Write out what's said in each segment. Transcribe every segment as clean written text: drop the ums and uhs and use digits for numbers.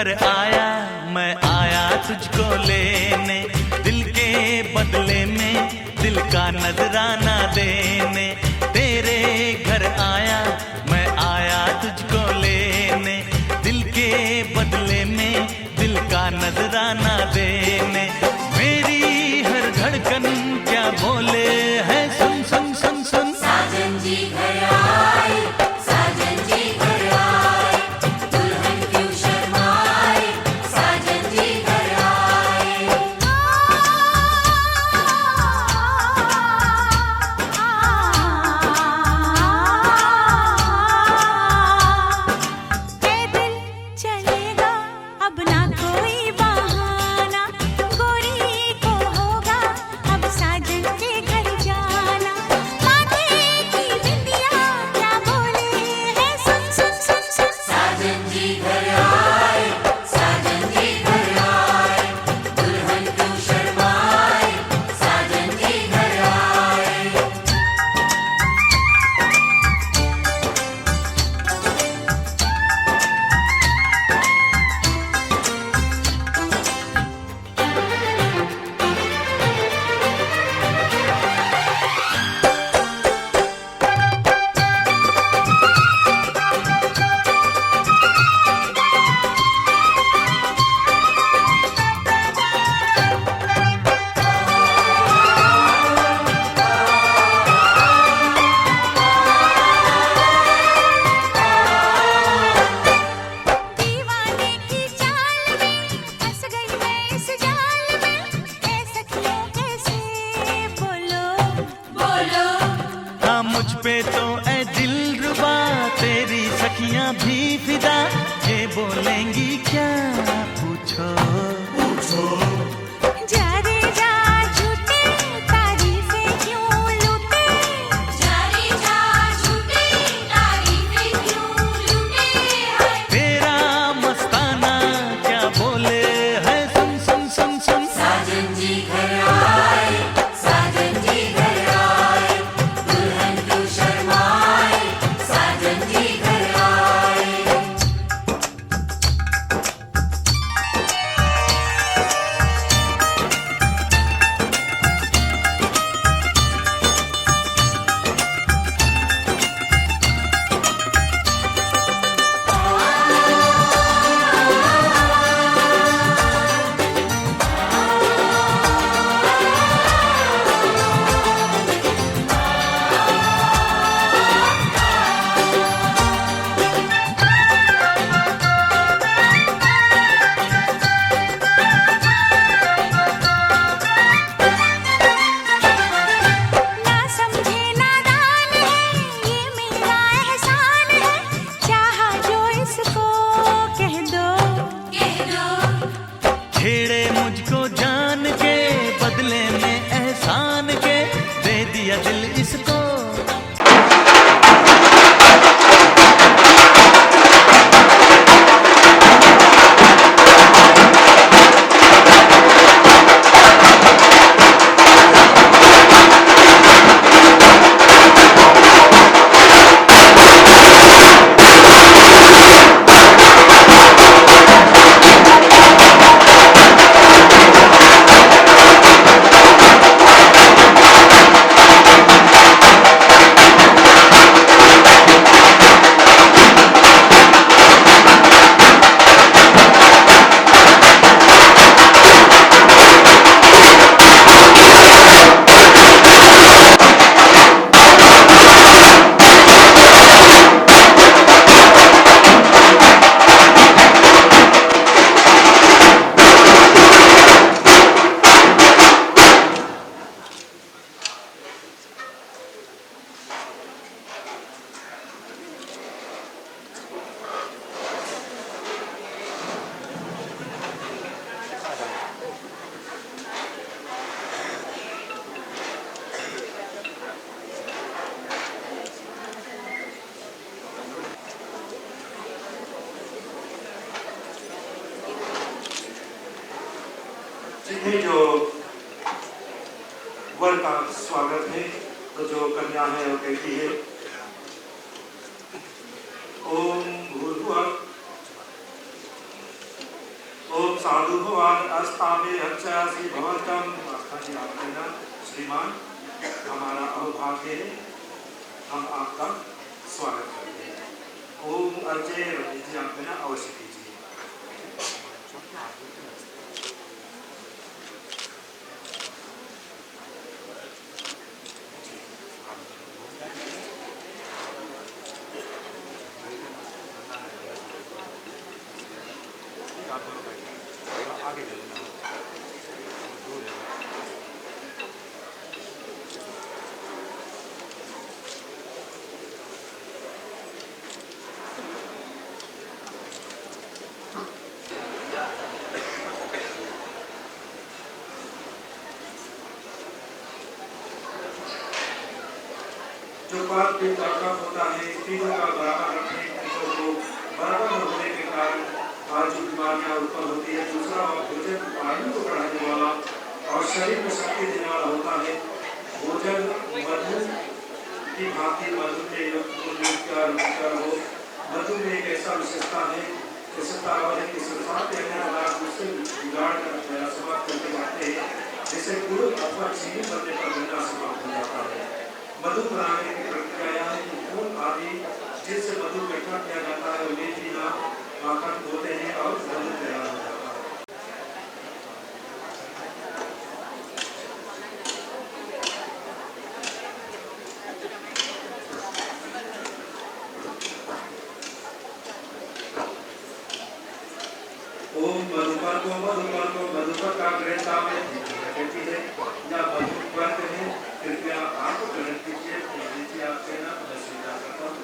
घर आया, मैं आया तुझको लेने, दिल के बदले में दिल का नजराना देने। तेरे घर आया, मैं आया तुझको लेने, दिल के बदले में दिल का नजराना देने। मेरी हर धड़कन क्या बोले है, सुन सुन सुन सुन। साजन जी घर आए, साजन जी घर आए, दुल्हन क्यों शर्माए, साजन जी घर आए। ये दिल चलेगा अब ना कोई बहाना, गोरी को होगा अब साजन के घर जाना। माथे की बिंदिया क्या बोले है, सुन सुन सुन सुन। साजन जी घर आए, साजन जी घर आए, दुल्हन क्यों शर्माए, साजन जी घर आए। दीवाने की चाल में फंस गई मैं इस जाल में, ऐ सखियों कैसे बोलो बोलो हाँ मुझ पे तो ऐ दिलरुबा, तेरी सखियां भी फिदा, ये बोलेंगी क्या पूछो। जा रे जा झूठे तारीफें क्यों लूटे, जारी जा झूठे तारीफें क्यों लूटे हैं। तेरा मस्ताना क्या बोले है, सुन सुन सुन सुन। साजन जी घर आए, साजन जी घर आए, दुल्हन क्यों शर्माए, साजन जी घर आए। ना समझे नादान है ये मेरा एहसान है, चाहा जो इसको कह दो। कह दो छेड़े मुझको जान के, बदले में एहसान के, दे दिया दिल इसको। ये जो वर का स्वागत है, तो जो कन्या है वो कहती है, ओम भूर्भुवः ओम साधु भगवान अस्तामे अच्छासी भवन्तम। आस्था जी आप कहना श्रीमान हमारा अवभाग्य है, हम आपका स्वागत करते हैं। ओम अर्जय रवि जी आप कहना अवश्य कीजिए। आगे जो पाप की ताकत होता है तीनों का बराबर रखने तीनों को बराबर होने के कारण आज जो बीमारियां उत्पन्न होती है। दूसरा भोजन आयु को बढ़ाने वाला और शरीर में शक्ति देने वाला होता है। भोजन मधु की भांति मधु में हो। मधु में एक ऐसा विशेषता है विशेषता है कि संसार के अन्य पदार्थ उससे बिगाड़ कर समाप्त करके जाते हैं। जैसे गुड़ अथवा चीनी बनने पर गन्ना समाप्त हो जाता है। मधु बनाने की प्रक्रिया है कि फूल आदि जिससे मधु इकट्ठा किया जाता है उन्हें पीना माखन धोते हैं और मधु तैयार हो जाता है। ओम मधुकर का ग्रहता में कहती है या मधुकर है। कृपया आप ग्रहण कीजिए। लीजिए आप कहना मैं स्वीकार करता हूँ।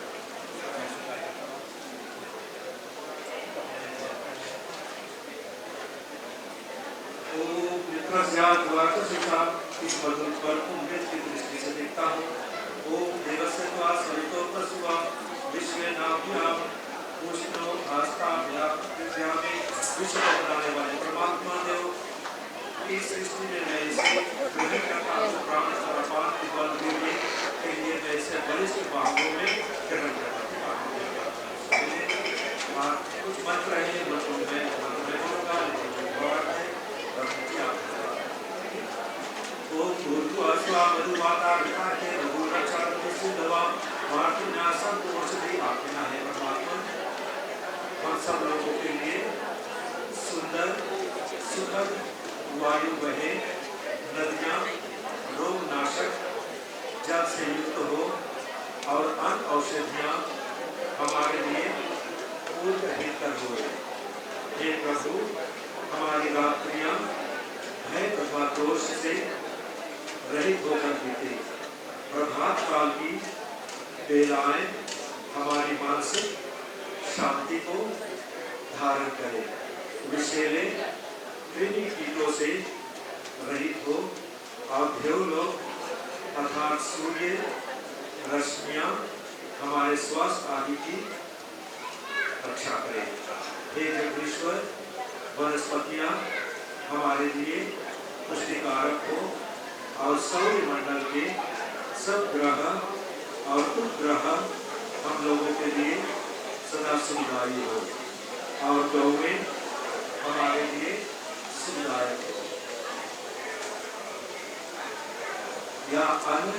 ओम मित्रस्यात् वाचसिका इस मधुकर को मृत की दृष्टि से देखता हूँ। ओम देवस्य त्वा सवितोपसुवा विश्वे नाभ्याम उष्णो आस्था पृथ्वी में विश्व को बनाने वाले परमात्मा देव इस सृष्टि में मैं इसे ग्रहण करता हूँ। प्राण समर्पण की बल के लिए मैं इसे वरिष्ठ भागों में ग्रहण करता हूँ। कुछ मंत्र है मंत्र में बोलूँगा ओम भूर्भुवस्सुः मधुमाता पिता के रघुरक्षा सिद्धवा मातृनाशम को औषधि आपना है। परमात्मा हम सब लोगों के लिए सुंदर सुखद वायु बहे, नदियाँ रोग नाशक जल से युक्त हो और अन्य औषधियाँ हमारे लिए पूर्ण हितकर हो। हे प्रभु हमारी रात्रियाँ भय तथा दोष से रहित होकर बीते। प्रभात काल की बेलाएं हमारी मानसिक शांति को धारण करें। विषैले कृमि कीटों से रहित हो और देवलोक अर्थात सूर्य रश्मियां हमारे स्वास्थ्य आदि की रक्षा करें। हे जगदीश्वर वनस्पतियां हमारे लिए पुष्टिकारक हो और सौरमंडल के सब ग्रह और उपग्रह हम लोगों के लिए सदा सुखदायी हो और गौएं हमारे लिए सुखदायक हो। या अन्न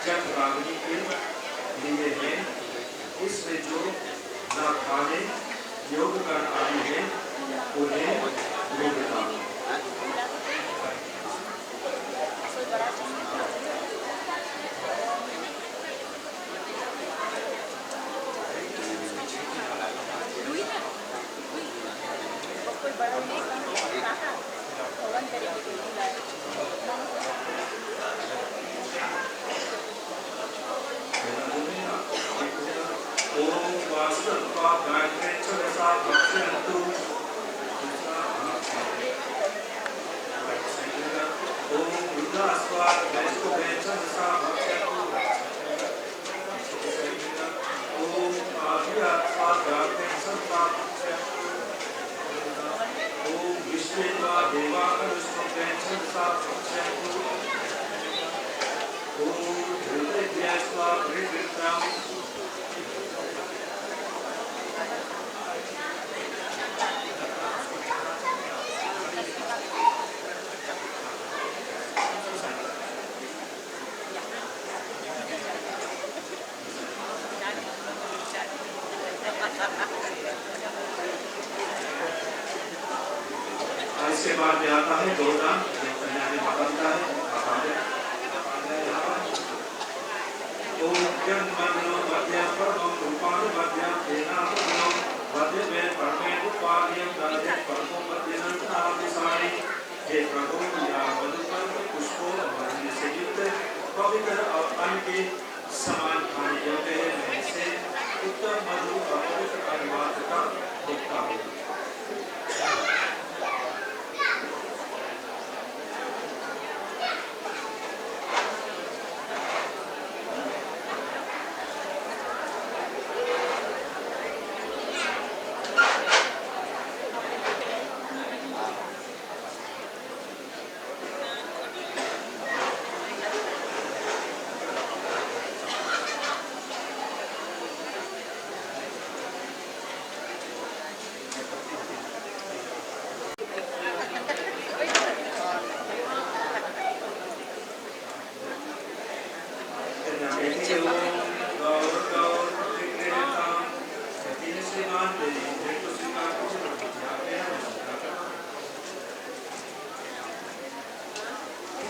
जग रागनी के लिए है। इसमें जो न खाने योग कर आदि है उन्हें योग्यता। इसके बाद में आता है गोदान, जो कन्या के माता पिता है। आप आ जाए यहाँ पर। ओम जन्मदिनो मध्यम परमं रूपाणि मध्यम तेनादिनो मध्य में परमे रूपाणि दर्शे परमो मध्यम नाभिसारी। हे प्रभु या मधुपर पुष्पों मधुर से युक्त पवित्र और अन्न के समान खाने योग्य है। मैं इसे उत्तम मधु और पवित्र अनुवाद का देखता हूँ।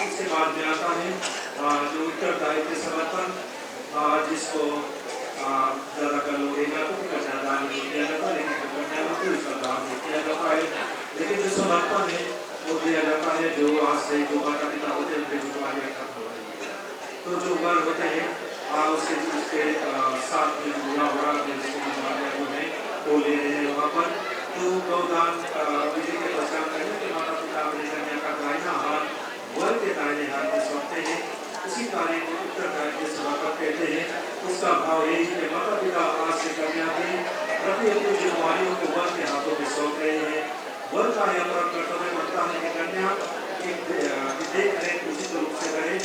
इसके बाद में आता है जो उत्तरदायित्व समर्पण, जिसको ज्यादातर लोग दान किया जाता है, लेकिन कन्या को इसका दान नहीं किया जाता है। लेकिन जो समर्पण है वो दिया जाता है जो आज से जो माता पिता होते हैं उनके जुटवाने खत्म हो रही है। तो जो वर होते हैं उसके साथ में बुरा बुरा जो है वो ले रहे हैं वहाँ पर। तो गौदान विधि के पश्चात माता पिता अपने कन्या का दाहिना हाथ वर के दाहिने हाथ में सौंपते हैं। उसी कार्य को उत्तरदायित्व समर्पण कहते हैं। उसका भाव यही है कि माता पिता आज से कन्या की प्रति अपनी जिम्मेदारियों को वर के हाथों में सौंप रहे हैं। वर का यह परम कर्तव्य बनता है कि कन्या की देख रेख उचित रूप से करे।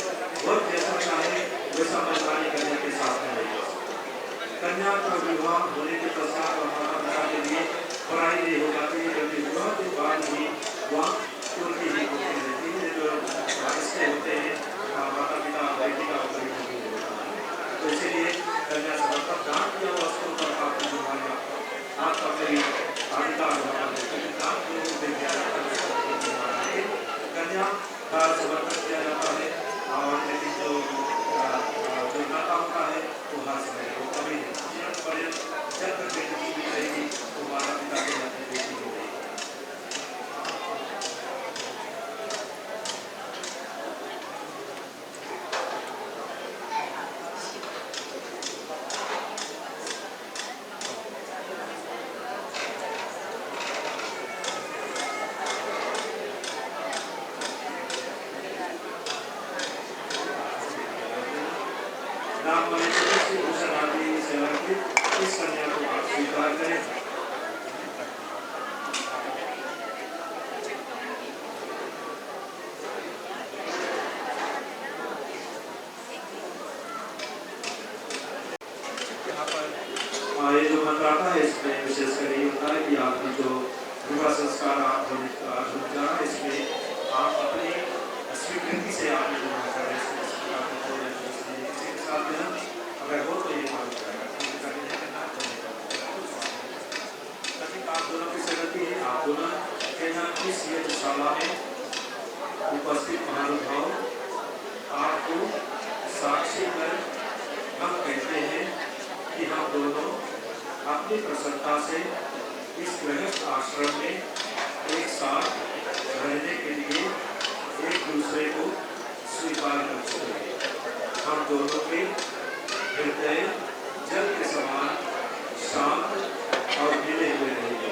वर जैसा चाहे वैसा मनमानी कन्या के साथ में रहेगा। कन्या का विवाह होने के पश्चात और माता पिता के लिए पढ़ाई नहीं हो जाती है, जबकि विवाह के बाद ही वह उनकी ही होती रहती है। जो रिश्ते होते हैं माता पिता बेटी का होता है, तो इसीलिए कन्या समर्पण दान किया हुआ वस्तु पर आपकी जुम्मेदारी आप अपने अधिकार कन्या का समर्पण किया जाता है। और लेकिन जो नाता होता है वो हर समय वो कभी जीवन पर्यंत जब तक बेटी जीवित रहेगी तो माता पिता के हाथ में बेटी हो गई। इस कन्या को आप स्वीकार करें। ये जो मंत्र आता है इसमें विशेषकर यही होता है कि आपकी जो विवाह संस्कार आप होने का इसमें आप अपनी स्वीकृति से आप जो कर रहे हैं अगर हो तो ये मालूम करेगा। आप दोनों की सहमति है। आप दोनों के नाम की शाला में उपस्थित महानुभाव आपको साक्षी कर हम कहते हैं कि हम दोनों अपनी प्रसन्नता से इस गृहस्थ आश्रम में एक साथ रहने के लिए एक दूसरे को स्वीकार कर चुके हैं। हम दोनों के हृदय जल के समान शांत और मिले हुए रहेंगे।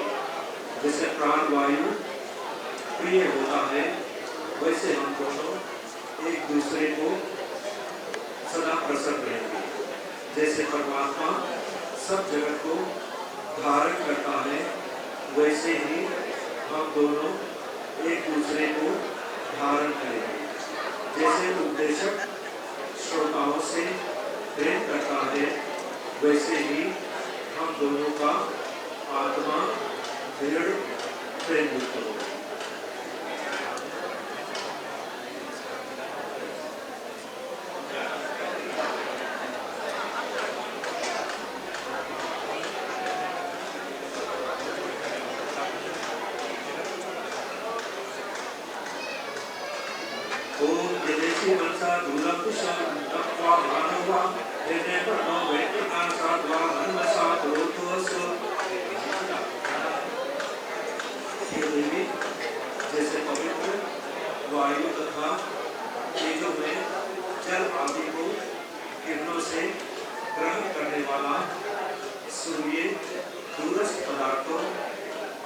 जैसे प्राण वायु प्रिय होता है वैसे हम दोनों एक दूसरे को सदा प्रसन्न रहेंगे। जैसे परमात्मा सब जगत को धारण करता है वैसे ही हम दोनों एक दूसरे को धारण करेंगे। जैसे उपदेशक श्रोताओं से प्रेम करता है वैसे ही हम दोनों का आत्मा दृढ़ प्रेम युक्त होगा। ओम जलेसी मनसा दूलम कुशल तत्वा भानुवा तेने पर नो वेटकान साधवा मनसा दोतोस ये देवी जैसे पवित्र वायु तथा तेजों में जल आदि को किरणों से ग्रहण करने वाला सूर्य दूरस्थ पदार्थों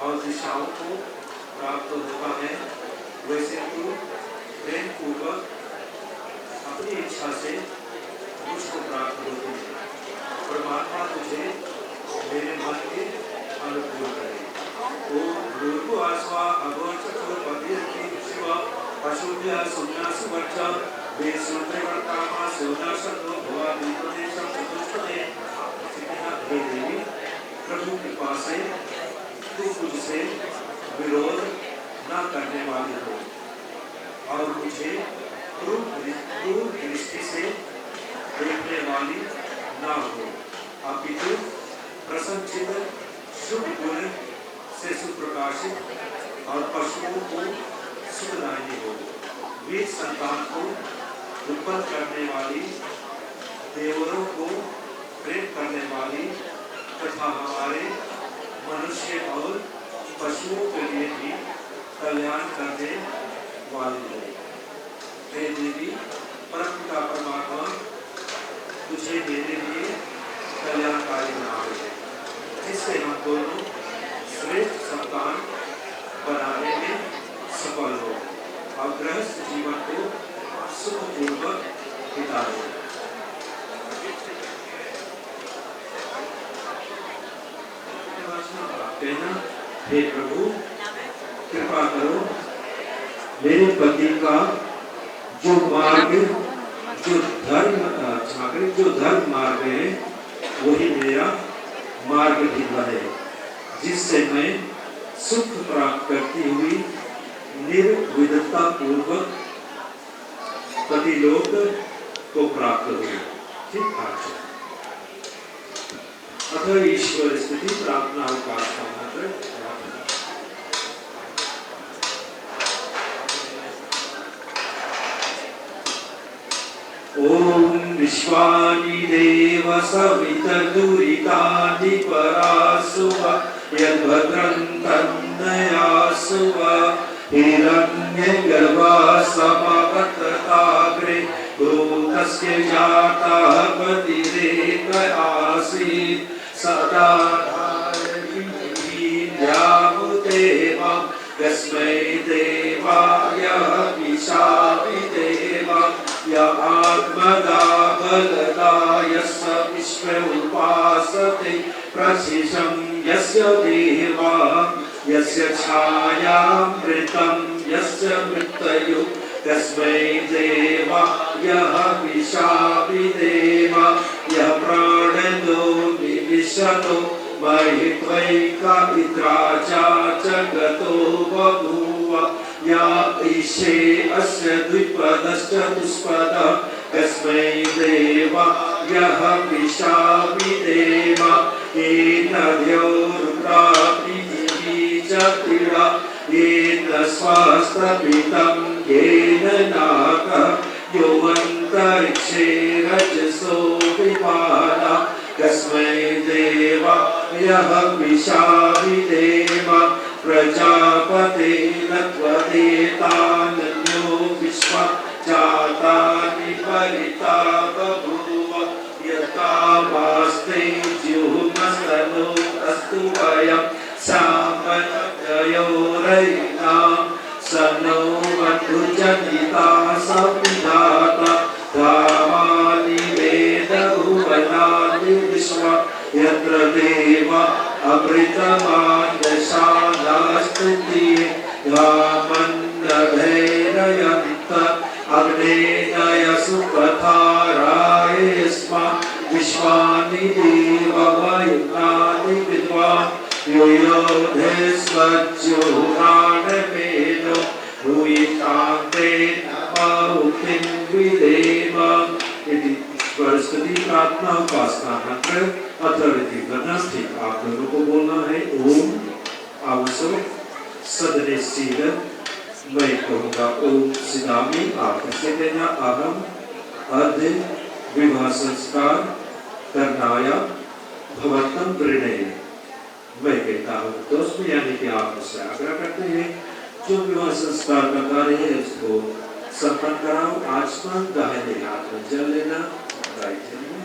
और दिशाओं को प्राप्त होता है, वैसे तू प्रेम पूर्वक अपनी इच्छा से मुझको प्राप्त होती है। परमात्मा तुझे मेरे मन के अनुकूल करे। ओम भूर्भु आस्वा अगोचर पद्यति शिवा पशुभ्य सुन्नासु वच्चा वे सूत्रवर्तामा सोनासनो भवा विप्रदेशम चतुष्पदे। हे देवी, प्रभु कृपा से तू मुझसे विरोध न करने वाली हो और मुझे क्रूर दृष्टि से देखने वाली न हो, अपितु प्रसन्नचित शुभ गुण से सुप्रकाशित और पशुओं को सुखदायी हो, वीर संतान को उत्पन्न करने वाली, देवरों को प्रेम करने वाली तथा हमारे मनुष्य और पशुओं के लिए भी कल्याण करने वाली है। हे देवी, परमपिता परमात्मा तुझे मेरे लिए कल्याणकारी बनावे है, जिससे हम दोनों श्रेष्ठ संतान बनाने में सफल हो और गृहस्थ जीवन को सुखपूर्वक बिताए। कहना, हे प्रभु कृपा करो, मेरे पति का जो मार्ग जो धर्म मार्ग है वही मेरा मार्ग भी बने, जिससे मैं सुख प्राप्त करती हुई निर्विधता पूर्वक पतिलोक को प्राप्त हो। ठीक ठाक। अतः ईश्वर स्तुति प्रार्थना उपासना मंत्र। ओम विश्वानि देव सवितर्दुरितानि परासुव यद्भद्रं तन्नयासुव हिरण्यगर्भा समवतताग्रे भूतस्य जातः पतिरेक आसीत् सदा धारयिन्यामुदेवा तस्मै देवाय विशामि देवा य आत्मदा बलदा यस्य विश्व उपासते प्रशिशं यस्य देवा यस्य छायामृतं यस्य मृत्यु तस्मै देवाय विशामि देवा यः प्राणदो निविशतो महित्वैका इन्द्राचा च गतो बभूव या ईशे अस्य द्विपदश्च दुष्पदः तस्मै देवाय विशामि देवा येन द्यौरुद्रा पृथिवी च क्रीडा येन स्वास्थ्यमिदं येन नाकः योऽन्तरिक्षे रजसो विभाला तस्मै देवाय विशामि देवा प्रजापते नत्वदेतानन्यो विश्वा जातानि परिता बभूव यतामास्ते जुहुमस्तनो अस्तु वयं सामनयोरयिनां सनो वधुजनिता सविधाता धामानि वेदभुवनानि विश्वा यत्र देवा अमृतमानशानास्तुति धामन्नभैरयन्त अग्नेय सुपथाराय स्म विश्वानि देववयुनानि विद्वान् योयोधे स्वज्योराणवेदो भूयितान्ते नमोतिं विदेव। स्तुति प्रार्थना उपासना मंत्र अथर्वति करना। ठीक आप लोगों को बोलना है ओम आवसो सदने सील मैं कहूँगा ओम सिनामी आप से देना अहम अद्य विवाह संस्कार करनाया भवतम प्रणय। मैं कहता हूँ दोस्तों यानी कि आप मुझसे आग्रह करते हैं जो विवाह संस्कार का कार्य है उसको संपन्न कराओ। आचमन दाहिने हाथ में जल लेना, राइट हैंड में।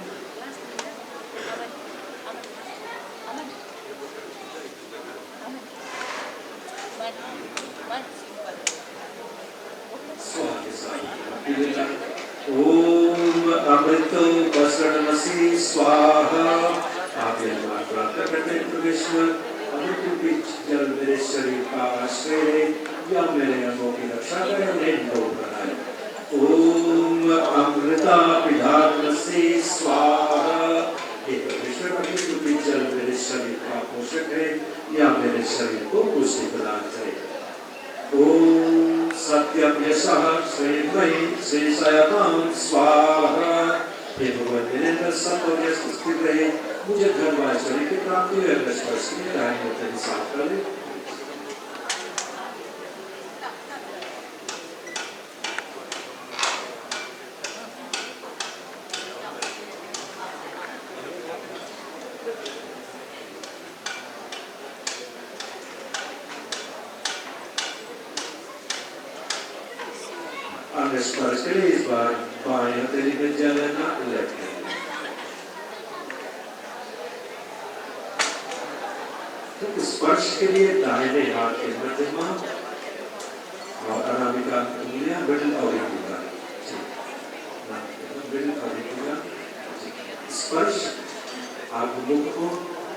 स्वाहा के साथ पी लेना। ओम अमृतो वसरणमसि स्वाहा। आप ये प्रार्थना करते हैं परमेश्वर अमृत रूपी जल मेरे शरीर का आश्रय है या मेरे अंगों की रक्षा करे, उन्हें निरोग बनाए। ओम अमृता पिधानमसि स्वाहा। ये परमेश्वर अमृत रूपी जल मेरे शरीर का पोषक है या मेरे शरीर को पुष्टि प्रदान करे। ओम सत्यम यशः श्रीमहि शेषायातां स्वाहा। हे भगवान मेरे अंदर सत्य और यश स्थित रहे, मुझे धर्म व ऐश्वर्य की प्राप्ति हो। अंदर स्पर्श की दाहिने हाथ से साफ कर ले। अंदर स्पर्श के लिए इस बार बाएं हथेली में जल लेना, लेफ्ट हैंड। तो स्पर्श के लिए दाहिने हाथ के मध्यमा और अनामिका उंगलियां मिडिल और इंडिका, मिडिल और इंडिका। स्पर्श आप मुख को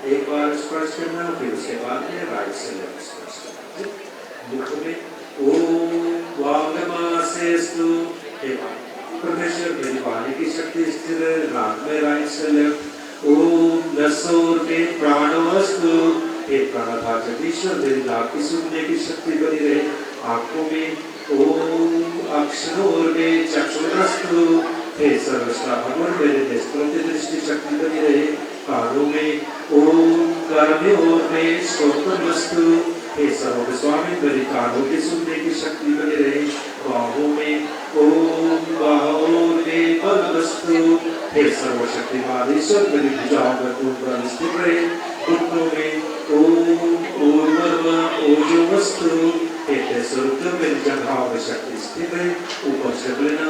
एक बार स्पर्श करना, फिर उसके बाद में राइट से लेफ्ट स्पर्श करना। मुख में ओम वांगमासेस्तु। परमेश्वर मेरी वाणी की शक्ति स्थिर है, नाक में राइट से लेफ्ट। ओम नसोर में प्राणवस्तु। एक प्राणाधार जगदीश्वर मेरी नाक की सुनने की शक्ति बनी रहे। आंखों में ओम अक्षरोर में चक्षुरस्तु। हे सर्वश्रेष्ठ भगवान मेरे नेत्रों की दृष्टि शक्ति बनी रहे। कानों में ओम कर्णयोर में श्रोत्रमस्तु। हे सर्व स्वामी मेरी कानों की सुनने की शक्ति बनी रहे। बाहों में ओम बाहोर में बलवस्तु। हे सर्वशक्तिमान ईश्वर मेरी भुजाओं में पूर्ण स्थित रहे। घुटनों में ओम ऊर्ध्व ओजोवस्तु। हे स्वरूप मेरी जंघाओं में शक्ति स्थित रहे। ऊपर से लेना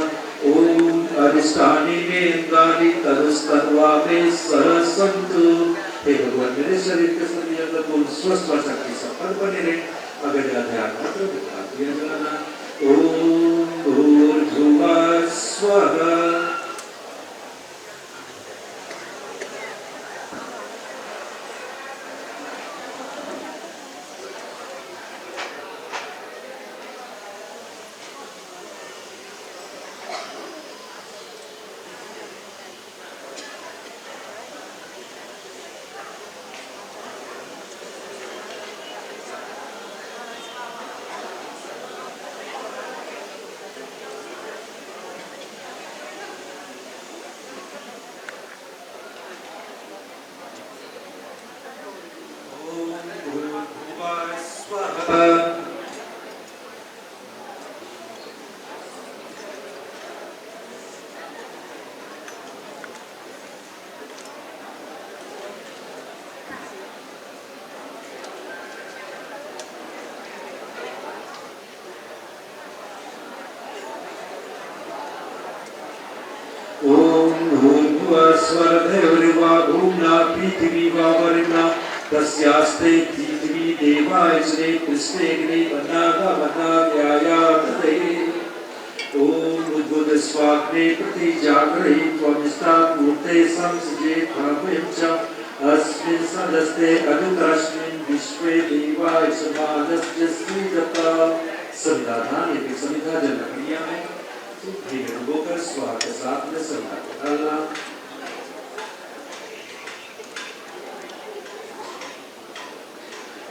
ओम अधिष्ठानी में अंगानी तनुस्तन्वा में सरसंतु। हे भगवान मेरे शरीर के सभी अंग को स्वस्थ और शक्ति संपन्न बने रहे। अगर ध्यान मात्र बता दिया जाना। ओम भूर्भुवः स्वः। स्वरधैर्वा भूम्ना पृथिवी वावरिणा तस्यास्ते पृथिवी देवायजने पृष्ठेग्ने वनागावनायायातते। ओम उद्भुत स्वाग्ने प्रति जागृहि त्वमिष्टा मूर्ते संसजे भावयं च अस्मिन् सदस्ते अनुतरस्मिन् विश्वे देवाय समानस्य श्रीदत्ता। संविधान ये संविधान जनक्रिया में धीरे डुबोकर स्वाहा के साथ में संविधान को डालना।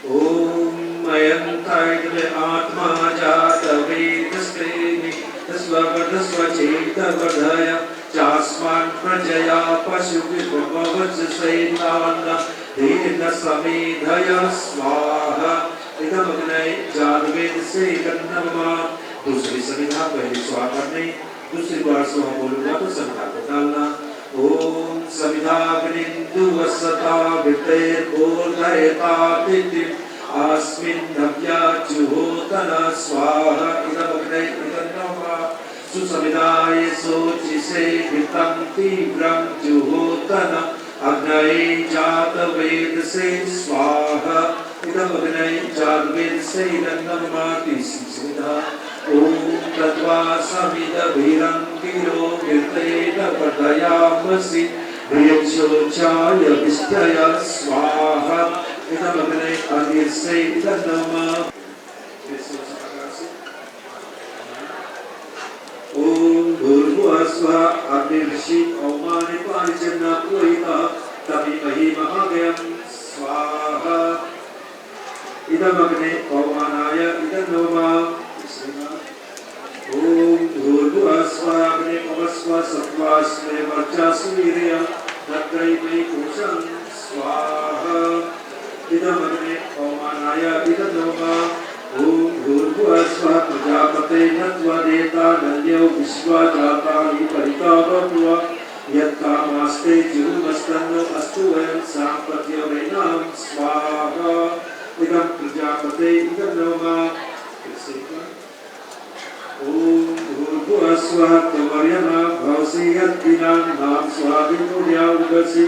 ओम अयंतायत आत्मा जात वेदस्तेनि तस्वचेत वर्धय चास्मान् प्रजया पशु विभवज सैतान देन समेधय स्वाहा। इदम अग्ने जादवेद से नमः। दूसरी समिधा पहली स्वाहा करनी, दूसरी बार स्वाहा बोलूंगा तो समिधा को डालना। ओम समिधाग्निन्दु वसता वितेर्बोधयता तिथि अस्मिन् नव्या जुहोतना स्वाहा। इदम अग्ने नमः सुसमिधाय सोचिसे घृतं तीव्रं जुहोतना अग्नये जातवेद से स्वाहा। इदम अग्नये जातवेद से नमः। तीसरी समिधा ओम तद्वा समिदभिरंगिरो कीर्तेन वर्धयामसि प्रियक्षोचाय विष्टय स्वाहा। इदम अग्नये अग्नि से नमः। ओम भूर्भुवः स्वः अग्निर्षि औमानि पारिजन्य पुरोहितः तमीमहि महागयं स्वाहा। इदम अग्ने औमानाय इदं नमः। ओम भूर्भुवः स्वः अग्ने पवस्व सत्त्वास्मे वर्चस्व वीर्यं तत्रैवै कोशं स्वाहा। इदम अग्ने औमानाय इदं नमः। ओम भूर्भुवः स्वः प्रजापते नत्वदेता नन्यो विश्वा जातानि परिता बभूव यत्कामास्ते जुहुमस्तन्नो अस्तु वयं साम्प्रत्योरेणां स्वाहा। इदं प्रजापते इदं नमः। ओम भूर्भुवः स्वः त्वमर्यमा भवसि यद्दिनानां स्वाभिमुर्या उगसि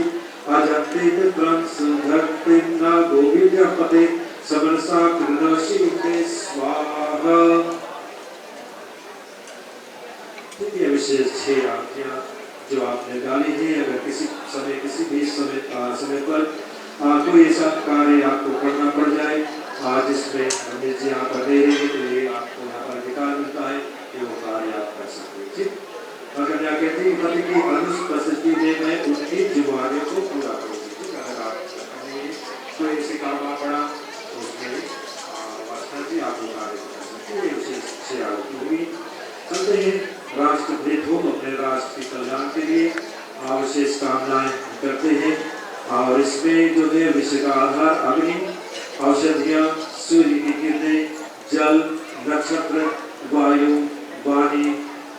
अजन्ति विप्रं सुधक्तिं न गोविजपते समरसा कृणोषि ते स्वाहा। ये विशेष 6 आज्ञा जो आपने डाली है, अगर किसी भी समय पर कोई ऐसा कार्य आपको करना पड़ जाए, जिसमें पंडित जी यहाँ पर दे रहे हैं, तो ये आपको यहाँ पर अधिकार मिलता है कि वो कार्य आप कर सकते हैं। ठीक, अगर क्या कहते हैं पति की अनुपस्थिति में मैं उनकी जिम्मेदारियों को पूरा करूँगी। ठीक, अगर आप कोई ऐसे काम आ पड़ा तो उसमें वास्तव जी आप वो कार्य कर सकते हैं। ये विशेष 6 आज्ञा होगी। चलते हैं राष्ट्रभेद होम अपने राष्ट्र के कल्याण के लिए विशेष कामनाएं करते हैं। और इसमें जो है विषय का आधार अग्नि, औषधियाँ, सूर्य की किरणें, जल, नक्षत्र, वायु, वाणी,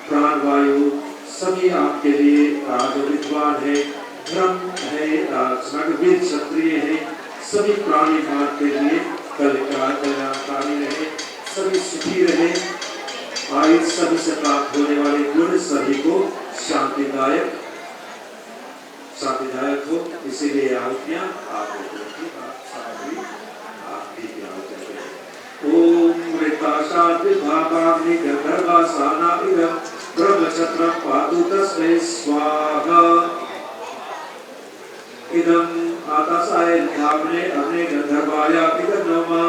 प्राणवायु सभी आपके लिए जो विद्वान है, ब्रह्म है, वीर क्षत्रिय है, सभी प्राणी मार्ग के लिए कल्याणकारी रहे, सभी सुखी रहे। आयु सभी से प्राप्त होने वाले गुण सभी को शांतिदायक हो, इसीलिए आहुतियाँ आप ओम मृताशाद्विभागाग्नि गंधर्वासाना इदं ब्रह्मचत्रं पातु तस्मै स्वाहा। इदं आकाशाय धामने अग्ने गंधर्वाय इदं नमः।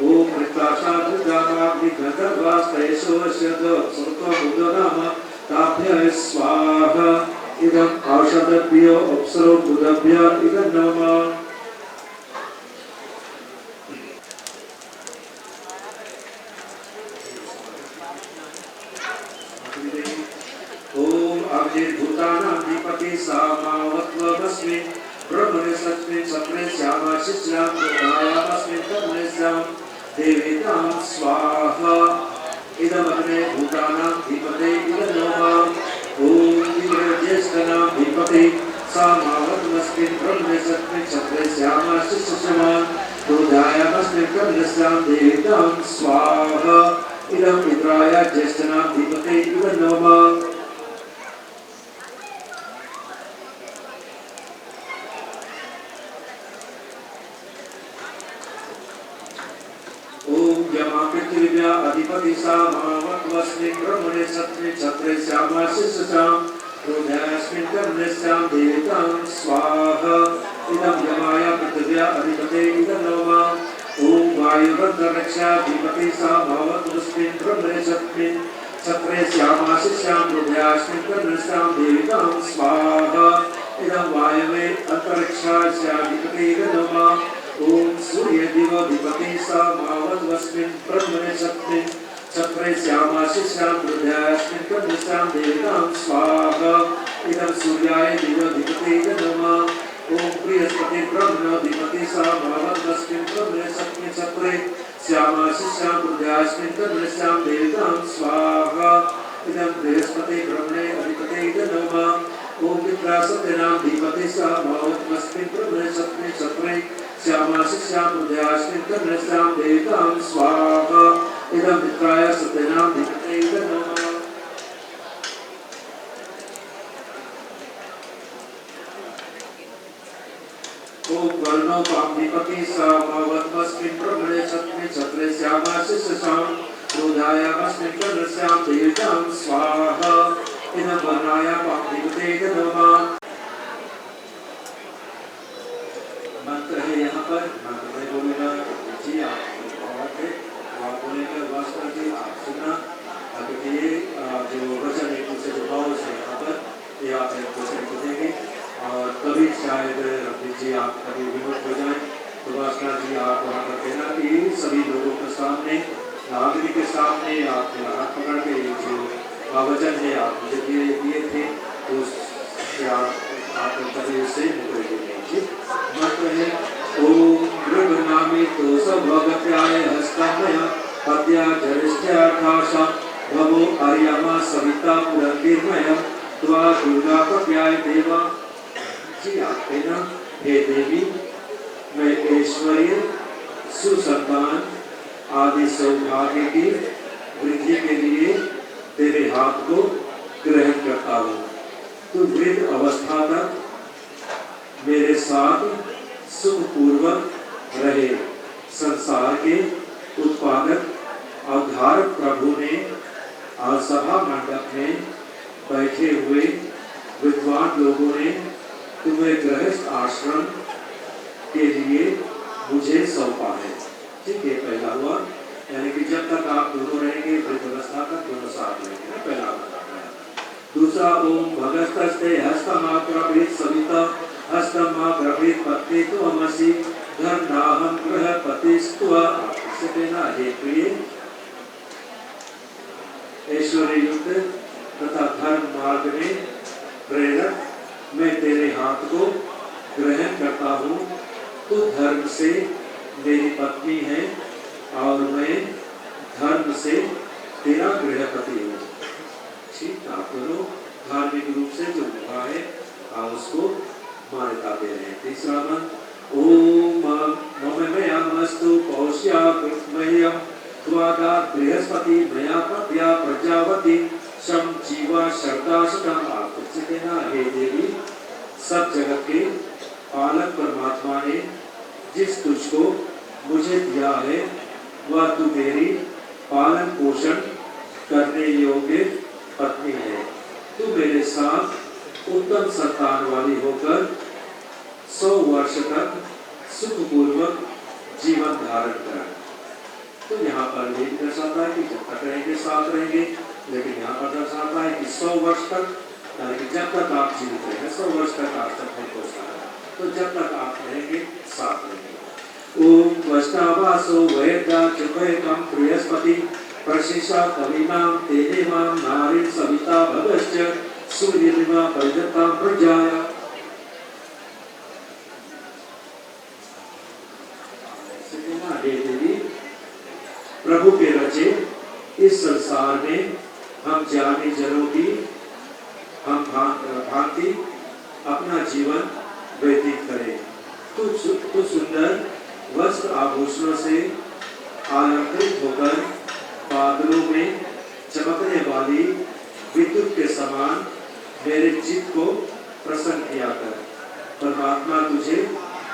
ओम मृताशाद्विभागाग्नि गंधर्वास्तैशोष्यद सर्वतो नाम ताभ्यः स्वाहा। इदं औषधभ्यो अप्सरो बुधभ्य इदं नमः। ओम अग्निर्भूतानां अधिपति सामावत्वमस्मि ब्रह्मणे सत्त्वे सत्त्वे श्यामाशिष्यां प्रधायामस्मि तन्मयस्यां देवीतां स्वाहा। इदम् अग्ने भूतानां अधिपते इदं नमः। ओम ज्येष्ठानां अधिपते सामावत्वमस्मि ब्रह्मणे सत्त्वे सत्त्वे श्यामाशिष्यां प्रधायामस्मि तन्मयस्यां देवीतां स्वाहा। इदम् इंद्राय ज्येष्ठानां अधिपते इदं नमः। पृथ्व्या अधिपति सामावत्वस्मि ब्रह्मणे सत्त्वे छत्रे श्यामाशिष्यां हृदयास्मिन् कर्णस्यां देवतां स्वाहा। इदं यमाय पृथ्व्या अधिपते इदं नमः। ओम वायुरन्तरिक्षाधिपति सामावत्वस्मि ब्रह्मणे सत्त्वे छत्रे श्यामाशिष्यां हृदयास्मिन् कर्णस्यां देवतां स्वाहा। इदं वायवे अन्तरिक्षाधिपते इदं नमः। ओम सूर्य दिवाधिपति सामावत्वस्मिन् ब्रह्मणे सत्त्वे छत्रे श्यामाशिष्यां हृदयास्मिन् कर्णस्यां देवतां स्वाहा। इदं सूर्याय दिवाधिपते इदं नमः। ओम बृहस्पति ब्रह्मणोऽधिपति सामवत्मस्मिन् ब्रह्मणे सप्तमे चक्रे श्यामाशिष्यां हृदयास्मिन् कर्णस्यां देवतां स्वाहा इदं बृहस्पति ब्रह्मणे अधिपते नमः ओम वित्रासतेनां धीपति सामवत्मस्मिन् ब्रह्मणे सप्तमे चक्रे श्यामाशिष्यां हृदयास्मिन् कर्णस्यां देवतां स्वाहा इदं वित्राय सतेनां धीपते नमः ओम वर्णो पांधिपति सामवत्मस्मिन् ब्रह्मणे सप्तमे चक्रे श्यामाशिष्यां हृदयास्मिन् कर्णस्यां देवतां स्वाहा इदं वर्णाय पांधिपते नमः। मंत्र है यहाँ पर, मंत्र मैं बोलूँगा जी आप बोलेंगे वास्तव जी आप सुनना, क्योंकि ये जो वचन एक दूसरे जो भाव से यहाँ पर ये आप एक दूसरे को देंगे और कभी शायद रवि जी आप कभी विमुख हो जाए तो वासना जी आप वहाँ पर कहना कि सभी लोगों के सामने नागरिक के सामने आप हाथ पकड़ के जो वचन है आप मुझे दिए थे तो आप कभी उससे मुकरेंगे नहीं। मंत्र है ओम गृहनामी तो सभगत्याय हस्तमय पद्या जरिष्ठ्याठाशा भवो अर्यमा सविता पुरंदीर्मय द्वा दुर्गा पद्याय देवा जी आप कहना हे देवी मैं ऐश्वर्य सुसंतान आदि सौभाग्य की वृद्धि के लिए तेरे हाथ को ग्रहण करता हूँ। तू वृद्ध अवस्था तक मेरे साथ सुखपूर्वक रहे। संसार के उत्पादक अवधारक प्रभु ने आज सभा मंडप में बैठे हुए विद्वान लोगों ने तुम्हें गृहस्थ आश्रम के लिए मुझे सौंपा है। ठीक है, पहला हुआ यानी कि जब तक आप दोनों रहेंगे वृद्धावस्था तक दोनों साथ रहेंगे, पहला बताया। दूसरा ओम भगस्तस्ते हस्तमाग्रभीत सविता हस्तमाग्रभीत पत्नी तो अमसी धर्नाहम ग्रह पतिस्त्वा। इससे कहना हे प्रिय ऐश्वर्य युक्त तथा धर्म मार्ग में प्रेरक मैं तेरे हाथ को ग्रहण करता हूँ। तू धर्म से मेरी पत्नी है और मैं धर्म से तेरा गृहपति हूँ। ठीक, आप दोनों धार्मिक रूप से जो हुआ है आप उसको मान्यता दे रहे हैं। तीसरा मंत्र ओम मममयमस्तु पौष्यामयम त्वादा बृहस्पति मया पत्या प्रजावती शम जीवा शरदाशकम। आप इससे कहना हे देवी सब जगत के पालक परमात्मा ने जिस तुझको मुझे दिया है वह तू मेरी पालन पोषण करने योग्य पत्नी है। तू मेरे साथ उत्तम संतान वाली होकर 100 वर्ष तक सुखपूर्वक जीवन धारण कर। तो यहाँ पर भी दर्शाता है कि जब तक रहेंगे साथ रहेंगे, लेकिन यहाँ पर दर्शाता है कि 100 वर्ष तक यानी कि जब तक आप जीवित रहेंगे 100 वर्ष तक आप तक नहीं पहुँचना है, तो जब तक आप रहेंगे साथ रहेंगे। ओम वैष्णवासो वैद्या चुपैकम बृहस्पति प्रशिषा कविनां तेनेमां नारी सविता भगश्च सूर्यनिमा परिजतां प्रजाया। हे देवी प्रभु के रचे इस संसार में हम जाने जनों की हम भांति अपना जीवन व्यतीत करें। तो सुंदर वस्त्र आभूषणों से अलंकृत होकर बादलों में चमकने वाली विद्युत के समान मेरे चित्त को प्रसन्न किया कर। परमात्मा तुझे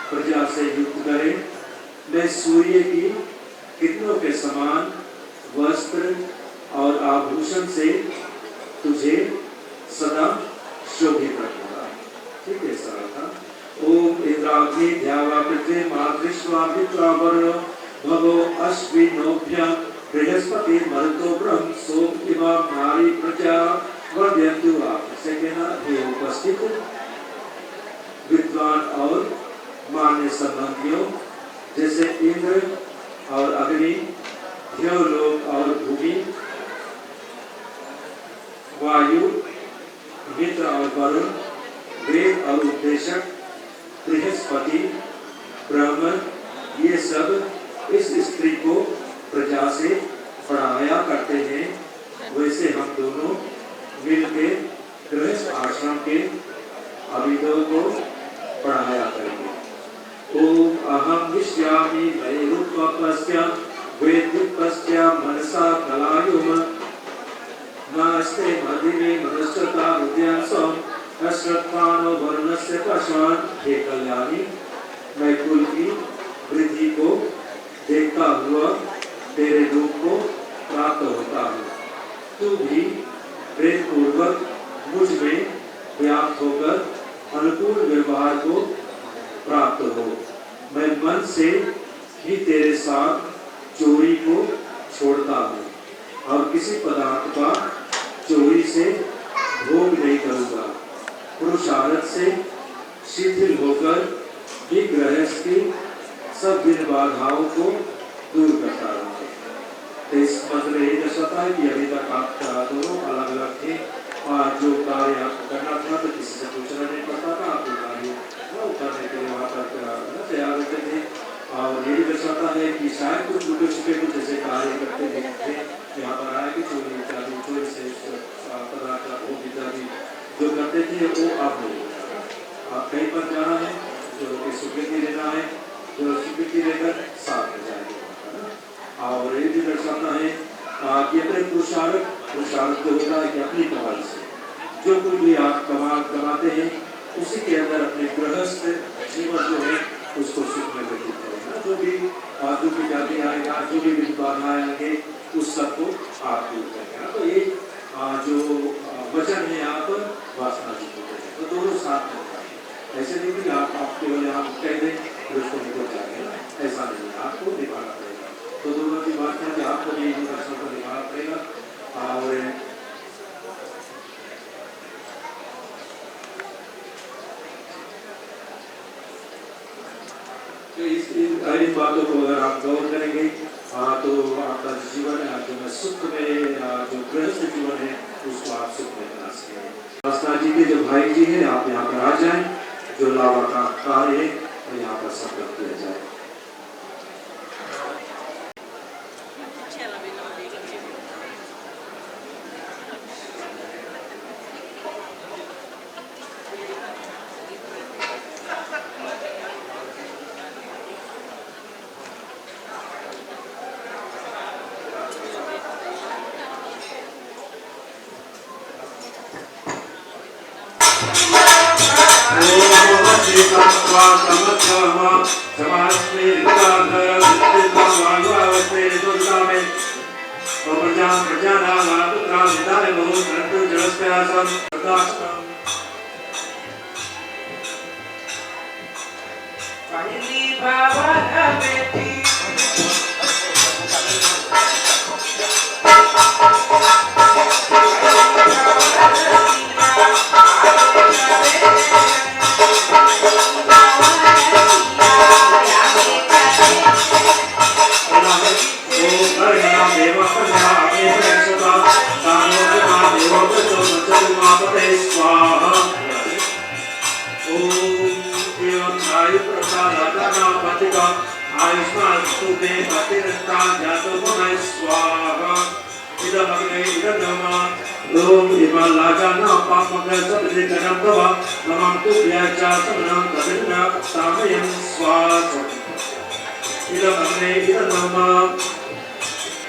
प्रजा से युक्त करे। मैं सूर्य की किरणों के समान वस्त्र और आभूषण से तुझे सदा शोभित रखूंगा। ठीक है, सरल था। ओम इंद्राग्नि ध्यावा पृथ्वी मातृश्वा मित्रावर्ण भगो अश्विनोभ्यां बृहस्पति मरुतो ब्रह्म सोम इमां नारी प्रजा वर्धयन्तु। आपसे कहना हे उपस्थित विद्वान और मान्य संबंधियों जैसे इंद्र और अग्नि, देवलोक और भूमि, वायु, मित्र और वरुण, वेद और उपदेशक, करते हैं वैसे हम दोनों मिलके गृहस्थ आश्रम के अभिधों को पढ़ाया करेंगे। ओम अहम विश्यामि वैरूपस्य वेद्युपस्य मनसा कलायुम नास्ते मधिमे मनस्कता विद्यांसम अश्रद्धानो वर्णस्य पशान। हे कल्याणी, मैं कुल की वृद्धि को देखता हुआ तेरे रूप को प्राप्त होता हूँ। तू भी प्रेम पूर्वक मुझ में व्याप्त होकर अनुकूल व्यवहार को प्राप्त हो। मैं मन से ही तेरे साथ चोरी को छोड़ता हूँ और किसी पदार्थ का चोरी से भोग नहीं करूँगा। पुरुषार्थ से शिथिल होकर भी गृहस्थ की सब दिन बाधाओं को दूर करता रहा। तो इस मतलब यही दर्शाता है कि अभी तक आप दोनों अलग अलग थे और जो कार्य आपको करना था तो किसी से पूछना नहीं पड़ता था, आपको कार्य करने के लिए वहाँ पर तैयार होते थे। और ये भी दर्शाता है कि शायद कुछ छोटे छोटे कुछ ऐसे कार्य करते थे यहाँ पर आया कि चोरी इत्यादि, चोरी से पदार्थ इत्यादि जो करते थे वो आप नहीं। आप कहीं पर जाना है जो स्वीकृति लेना है, जो स्वीकृति लेकर साथ में जाएंगे। और ये भी दर्शाता है कि अपने पुरुषार्थ जो होता है कि अपनी कमाई से जो कुछ भी आप कमाते हैं उसी के अंदर अपने गृहस्थ जीवन जो है उसको सुख में व्यतीत करेगा। जो भी जाति आएगा, जो भी बाधा आएंगे उस सबको आप दूर करेंगे। तो ये जो वचन है यहाँ पर वासना जी होते हैं, तो दोनों साथ में होता है। ऐसे नहीं कि आप केवल यहाँ कह दें फिर उसको निकल जाएंगे ना, ऐसा नहीं है, आपको निभाना पड़ेगा। तो दोनों की बात है कि आपको भी इन दर्शनों को निभाना पड़ेगा। और तो इन बातों को अगर आप गौर करेंगे तो आपका जीवन जो है सुख में, जो गृहस्थ जीवन है उसको आप सुख में बना सकेंगे। वासना जी के जो भाई जी हैं आप यहाँ पर आ जाएं, जो लावा का कार्य है तो यहाँ पर संकल्प किया जाए।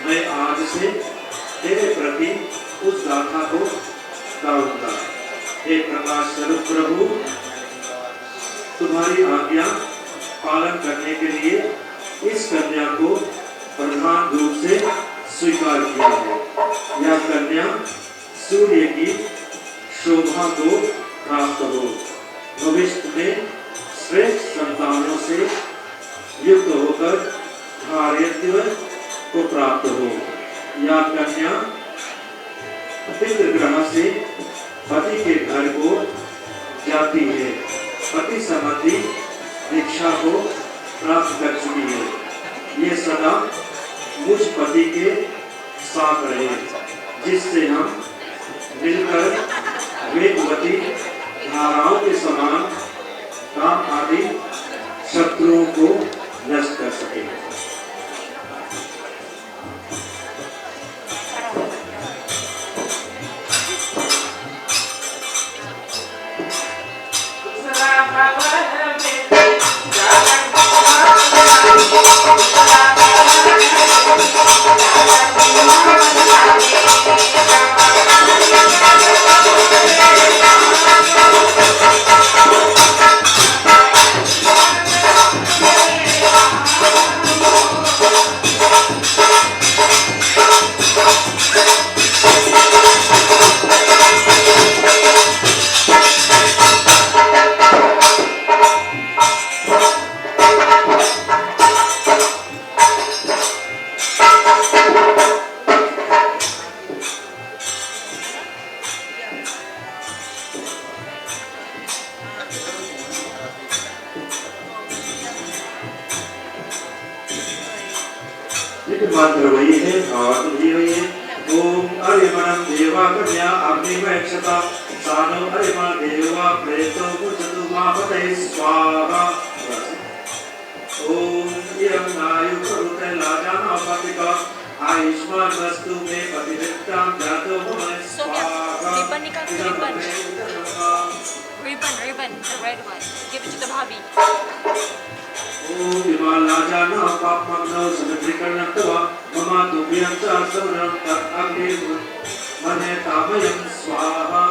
मैं आज से तेरे प्रति उस गाथा को गाऊंगा। हे प्रकाश स्वरूप प्रभु, तुम्हारी आज्ञा पालन करने के लिए इस कन्या को प्रधान रूप से स्वीकार किया है। यह कन्या सूर्य की शोभा को प्राप्त हो, भविष्य में श्रेष्ठ संतानों से युक्त होकर भार्यत्व को प्राप्त हो। यह कन्या पितृ ग्रह से पति के घर को जाती है, पति संबंधी दीक्षा को प्राप्त कर चुकी है। ये सदा मुझ पति के साथ रहे, जिससे हम मिलकर वेगवती धाराओं के समान काम आदि शत्रुओं को नष्ट कर सके। मंत्र वही है, भाव भी वही है। ओम अरिमणं देवा कन्या अग्निमयक्षता सानो अरिमा देवा प्रेतो मुचतु मापते स्वाहा। ओम इयं नायु करुते लाजाना पतिका आयुष्मान वस्तु में प्रतिष्ठां जातो मम स्वाहा। ribbon nikah tu ribbon. Ribbon, the red one. Give it to the bhabhi. ओम विमालाजाना पापमग्नो समुद्रिकर्णत्वा मम तुभ्यं च समरं तत् अग्नि मने तामयं स्वाहा।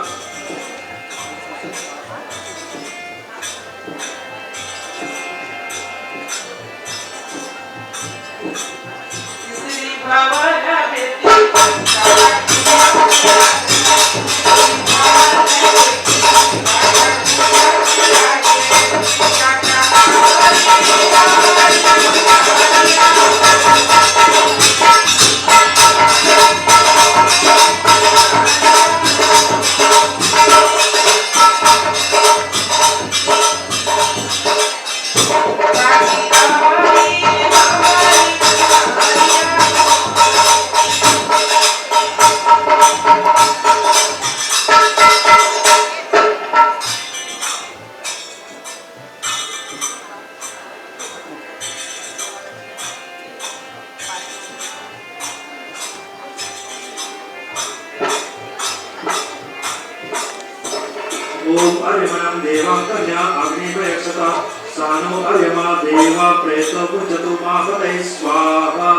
ओम अरिमणं देवा कन्या अग्निमयक्षता सानो अरिमा देवा प्रेतो मुचतु मापते स्वाहा।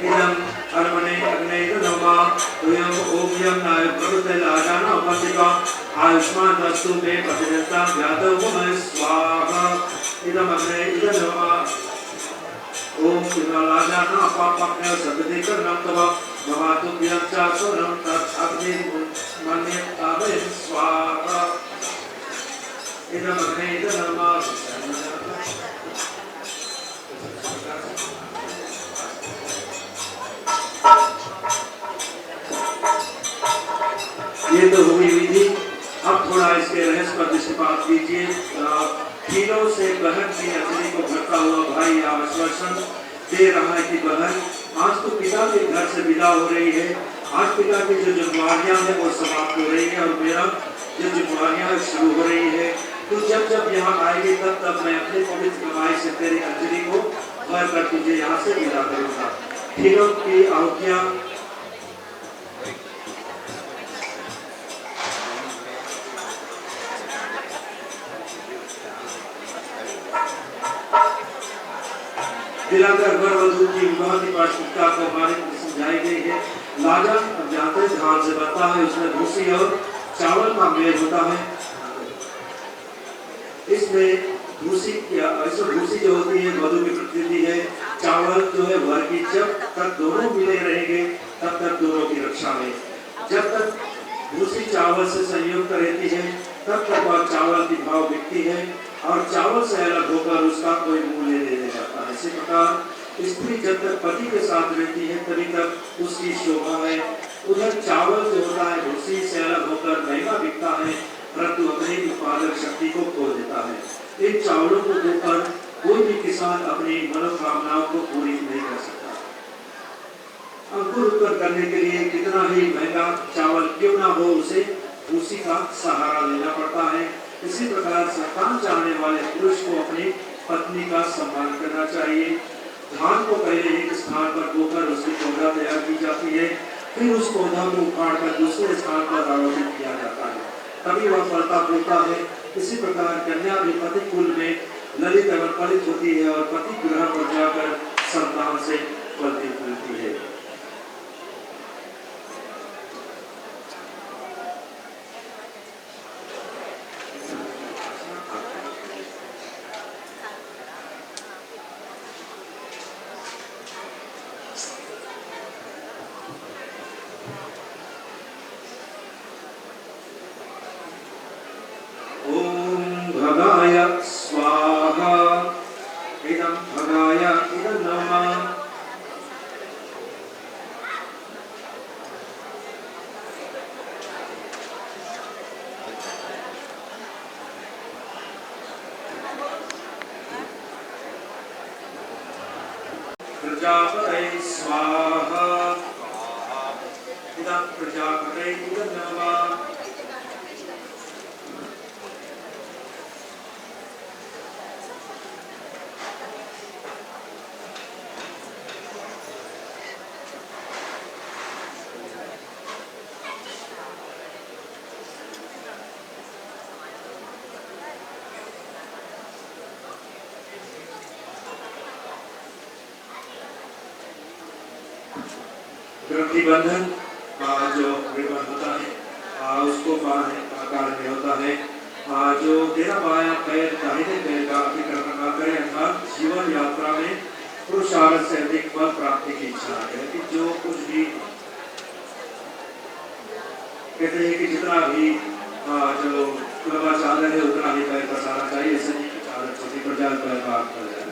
इदं अरिमणे अग्ने नमः तुयं ओभ्यं नाय प्रकृते लाजाना पतिका आयुष्मान वस्तु में प्रतिष्ठां जातो मम स्वाहा। इदं अग्ने इदं नमः ओम विमालाजाना पापमग्नो समुद्रिकर्णं तव मम तुभ्यं च समरं तत् अग्नि मन्ये तामयं स्वाहा। इदं अग्ने इदं नमः ये तो हुई विधि। अब थोड़ा इसके रहस्य पर दृष्टिपात कीजिए। कीलों से बहन की अंजलि को भरता हुआ भाई आश्वासन दे रहा है कि बहन आज तो पिता के घर से विदा हो रही है। आज पिता की जो जिम्मेवारियां हैं वो समाप्त हो रही है और मेरा जो जिम्मेवारियां शुरू हो रही है। तो जब जब यहाँ आएगी तब तब मैं अपनी पवित्र कमाई से तेरी अंजलि को भर कर तुझे यहाँ से विदा करूँगा। कीलों की आहुतियाँ दिलाकर वरवधू की विवाह की प्राथमिकता को हमारे समझाई गई है। लाजन अब जानते हैं धान से बनता है, उसमें भूसी और चावल का मेल होता है। इसमें भूसी जो होती है वधू की प्रकृति है। चावल जो है वर की, जब तक दोनों मिले रहेंगे तब तक दोनों की रक्षा है। जब तक भूसी चावल से संयुक्त रहती है तब तक वह चावल की भाव बिकती है और चावल से अलग होकर उसका कोई मूल्य नहीं जाता है। इसी प्रकार स्त्री जब तक पति के साथ रहती है तभी तक उसकी शोभा है। उधर चावल जो होता है भूसी से अलग होकर महंगा बिकता है, परंतु अपनी उत्पादक शक्ति को खो देता है। इन चावलों को देकर कोई भी किसान अपनी मनोकामनाओं को पूरी नहीं कर सकता। अंकुर उत्पन्न करने के लिए कितना ही महंगा चावल क्यों ना हो, उसे भूसी का सहारा लेना पड़ता है। इसी प्रकार संतान चाहने वाले पुरुष को अपनी पत्नी का सम्मान करना चाहिए। धान को पहले एक स्थान पर बोकर उसकी पौधा तैयार की जाती है, फिर उस पौधा को उखाड़कर दूसरे स्थान पर आरोपित किया जाता है, तभी वह फलता फूलता है। इसी प्रकार कन्या भी पति कुल में ललित एवं फलित होती है और पति ग्रह पर जाकर संतान से फलती फूलती है। भगाय स्वाहा इदं भगाय इदं नमः। प्रजापतये स्वाहा इदं प्रजापतये इदं नमः। ग्रंथि बंधन जो रिबन होता है उसको बांधने का आकार में होता है। जो तेरा बायां पैर दाहिने पैर का अतिक्रमण न करे अर्थात जीवन यात्रा में पुरुषार्थ से अधिक फल प्राप्ति की इच्छा है कि जो कुछ भी कहते हैं कि जितना भी जो लंबा चादर है उतना ही पैर पसारना चाहिए, ऐसे नहीं कि चादर छोटी पड़ जाए पैर बाहर पड़ जाए।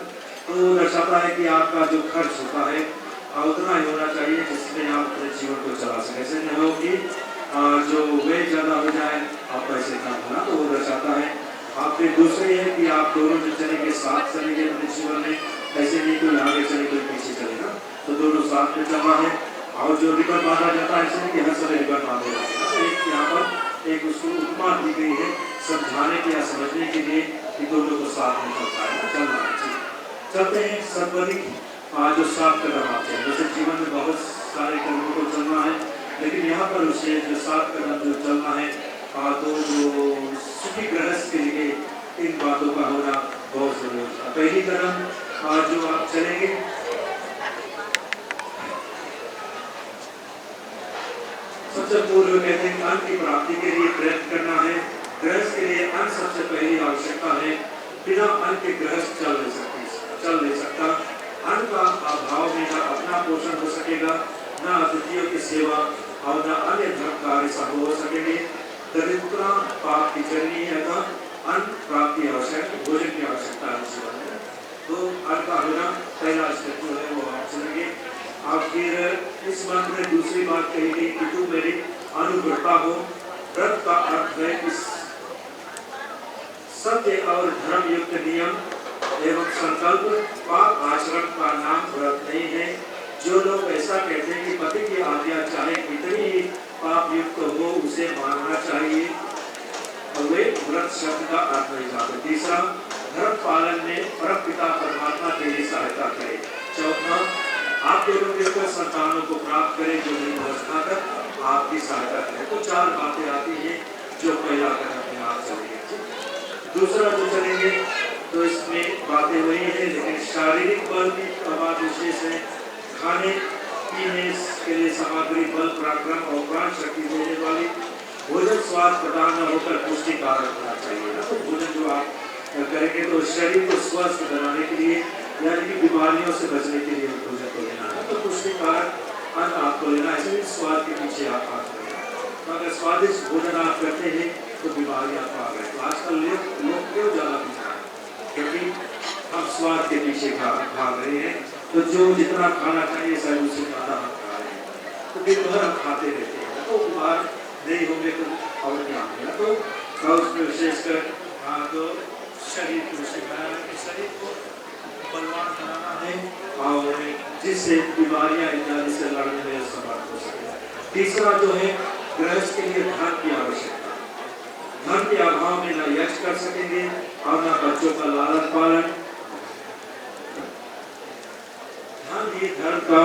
तो दर्शाता है कि आपका जो खर्च होता है उतना ही होना चाहिए जिसमें आप अपने जीवन को चला सके। ऐसे नहीं हो कि जो वे ज़्यादा हो जाए आप पैसे कम होना, तो वो दर्शाता है। आप फिर दूसरी है कि आप दोनों जो चलेंगे साथ चलेंगे अपने जीवन में, ऐसे नहीं कोई आगे चले कोई पीछे चलेगा, तो दोनों साथ में चलना है। और जो रिबन बांधा जाता है ऐसे नहीं कि हर समय रिबन बांधे जाएगा। तो एक यहाँ पर एक उसको उपमा दी गई है समझाने के या समझने के लिए कि दोनों को साथ में चलता है, चलना है। चलते हैं सर्वाधिक जो 7 कदम आते हैं। जैसे जीवन में बहुत सारे कदमों को चलना है, लेकिन यहाँ पर उसे जो 7 कदम जो चलना है तो जो सुखी गृहस्थ के लिए इन बातों का होना बहुत जरूरी है। पहली कदम जो आप चलेंगे सबसे पूर्व कहते हैं अन्न की प्राप्ति के लिए प्रयत्न करना है। गृहस्थ के लिए अन्न सबसे पहली आवश्यकता है। बिना अन्न के गृहस्थ चल नहीं सकता। अन्न का अभाव में न अपना पोषण हो सकेगा, न अतिथियों की सेवा और न अन्य धर्म कार्य संभव हो सकेंगे। दरिद्रता पाप की जर्नी है, अन्न प्राप्ति आवश्यक, भोजन की आवश्यकता है जीवन में। तो अन्न का होना पहला स्टेप जो है वो आप चलेंगे। आप फिर इस मंत्र में दूसरी बात कहेंगे कि तू मेरी अनुव्रता हो। व्रत का अर्थ है कि सत्य और धर्म युक्त नियम एवं संकल्प। पाप आचरण का नाम व्रत नहीं है। जो लोग ऐसा कहते हैं कि पति की आज्ञा चाहे कितनी ही पाप युक्त हो उसे मानना चाहिए, और वे व्रत शब्द का अर्थ नहीं जानते। तीसरा, धर्म पालन में परम पिता परमात्मा तेरी सहायता करे। चौथा, आप दोनों के संतानों को प्राप्त करें जो नहीं अवस्था तक आपकी सहायता करें। तो 4 बातें आती हैं जो पहला कदम में आप चलेंगे। दूसरा जो चलेंगे तो इसमें बातें वही है, लेकिन शारीरिक बल की बात विशेष है। खाने पीने के लिए सामग्री, बल, पराक्रम और प्राण शक्ति देने वाली भोजन स्वाद प्रदान न होकर पुष्टिकारक होना चाहिए ना। तो भोजन जो आप करेंगे तो शरीर को स्वस्थ बनाने के लिए यानी कि बीमारियों से बचने के लिए भोजन को लेना है। तो पुष्टिकारक अन्न आपको लेना है, इसलिए स्वाद के पीछे आप भाग रहे हैं। तो अगर स्वादिष्ट भोजन आप करते हैं तो बीमारी आप आ गए। तो आजकल लोग क्यों ज़्यादा बीमार हैं? क्योंकि हम स्वाद के पीछे भाग रहे हैं। तो जो जितना खाना चाहिए सर उससे ज़्यादा हम खा रहे हैं, तो दिन भर हम खाते रहते हैं, तो बीमार नहीं होंगे तो और क्या होगा। तो उसमें विशेषकर तो शरीर को बनाना है, शरीर को बलवान बनाना है और जिससे बीमारियां इत्यादि से लड़ने में समर्थ हो सके। तीसरा जो है गृहस्थ के लिए धन की आवश्यकता। धन के अभाव में न यश कर सकेंगे और न बच्चों का लालन पालन। धन ही धर्म का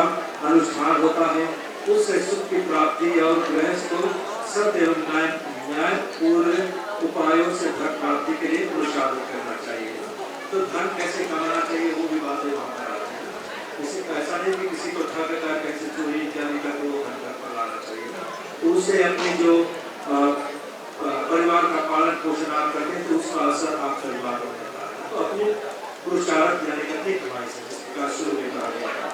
अनुष्ठान होता है, उससे सुख की प्राप्ति और गृहस्थ को सत्य एवं न्यायपूर्ण उपायों से धन प्राप्ति के लिए पुरुषार्थ करना चाहिए। तो धन कैसे कमाना चाहिए वो भी बातें वहाँ पर आती हैं। किसी का ऐसा नहीं कि किसी को ठग कर कैसे चोरी इत्यादि करके वो घर पर लाना चाहिए ना। तो उससे अपनी जो परिवार का पालन पोषण आप करते हैं तो उसका असर आप परिवार पर पड़ता है। तो अपनी पुरुषार्थ यानी कि अपनी कमाई से जिस प्रकार शुरू में कहा गया था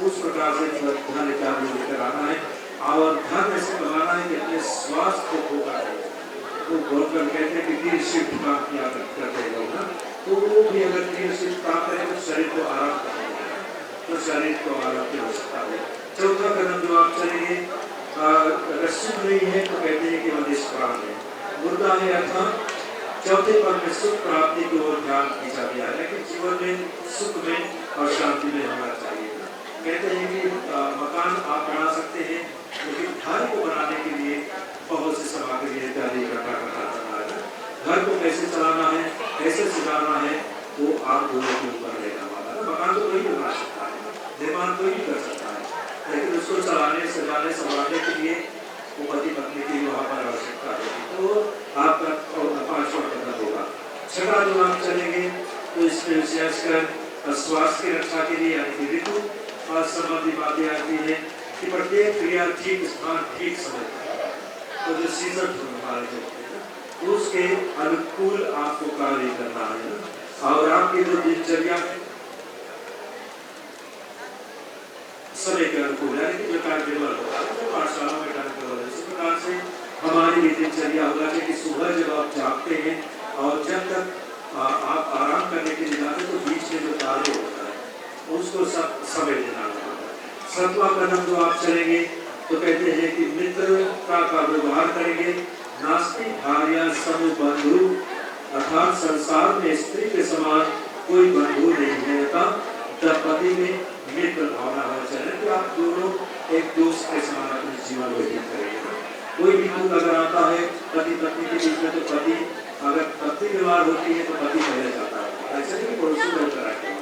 उस प्रकार से धन इत्यादि लेकर आना है और धन ऐसे कमाना है कि अपने स्वास्थ्य को धोखा नहीं। तो गौरव कहते हैं कि 3 शिफ्ट काम किया करते लोग ना, तो वो भी अगर 3 शिफ्ट काम करें तो शरीर को आराम करना है, तो शरीर को आराम की आवश्यकता है। चौथा कदम जो आप चलेंगे अगर सुख नहीं है तो कहते हैं कि वो निष्प्राण है, मुर्दा है अर्थात चौथे पद में सुख प्राप्ति की ओर ध्यान खींचा गया है कि जीवन में सुख में और शांति में होना चाहिए। कहते हैं कि मकान आप बना सकते हैं लेकिन घर को बनाने के लिए बहुत सी सामग्री इत्यादि इकट्ठा करना है। घर को कैसे चलाना है, कैसे सजाना है, वो आप दोनों के ऊपर रहने वाला है। मकान तो कोई बना सकता है, निर्माण कोई भी कर सकता है, लेकिन उसको चलाने सजाने संभालने के लिए वो पति पत्नी की वहाँ पर आवश्यकता होगी। तो आपका 5वां कदम होगा। 6वां जो आप चलेंगे तो इसमें विशेषकर स्वास्थ्य की रक्षा के लिए यानी कि ऋतु और संबंधी बातें आती है कि प्रत्येक क्रिया ठीक स्थान ठीक समय तो जो सीजन हमारे जो उसके अनुकूल आपको कार्य करना है और आपकी जो दिनचर्या समय के अनुकूल यानी कि जो टाइम टेबल होगा जो पाठशाला में टाइम टेबल है इसी प्रकार से हमारी भी दिनचर्या होगा कि सुबह जब आप जागते हैं और जब तक आप आराम करने के लिए जाते तो बीच में जो कार्य होता है उसको सब समय देना होगा। 7वां कदम जो आप चलेंगे तो कहते हैं कि मित्रता का व्यवहार करेंगे। नास्तिक भार्या समूह बंधु अर्थात संसार में स्त्री के समान कोई बंधु नहीं है, दंपति में मित्र भावना होना चाहिए कि आप दोनों एक दोस्त के समान अपने जीवन व्यतीत करेंगे। कोई भी दुख अगर आता है पति पत्नी के बीच में तो पति अगर पत्नी बीमार होती है तो पति पहले जाता है, ऐसा नहीं पड़ोसी लोग कराते हैं।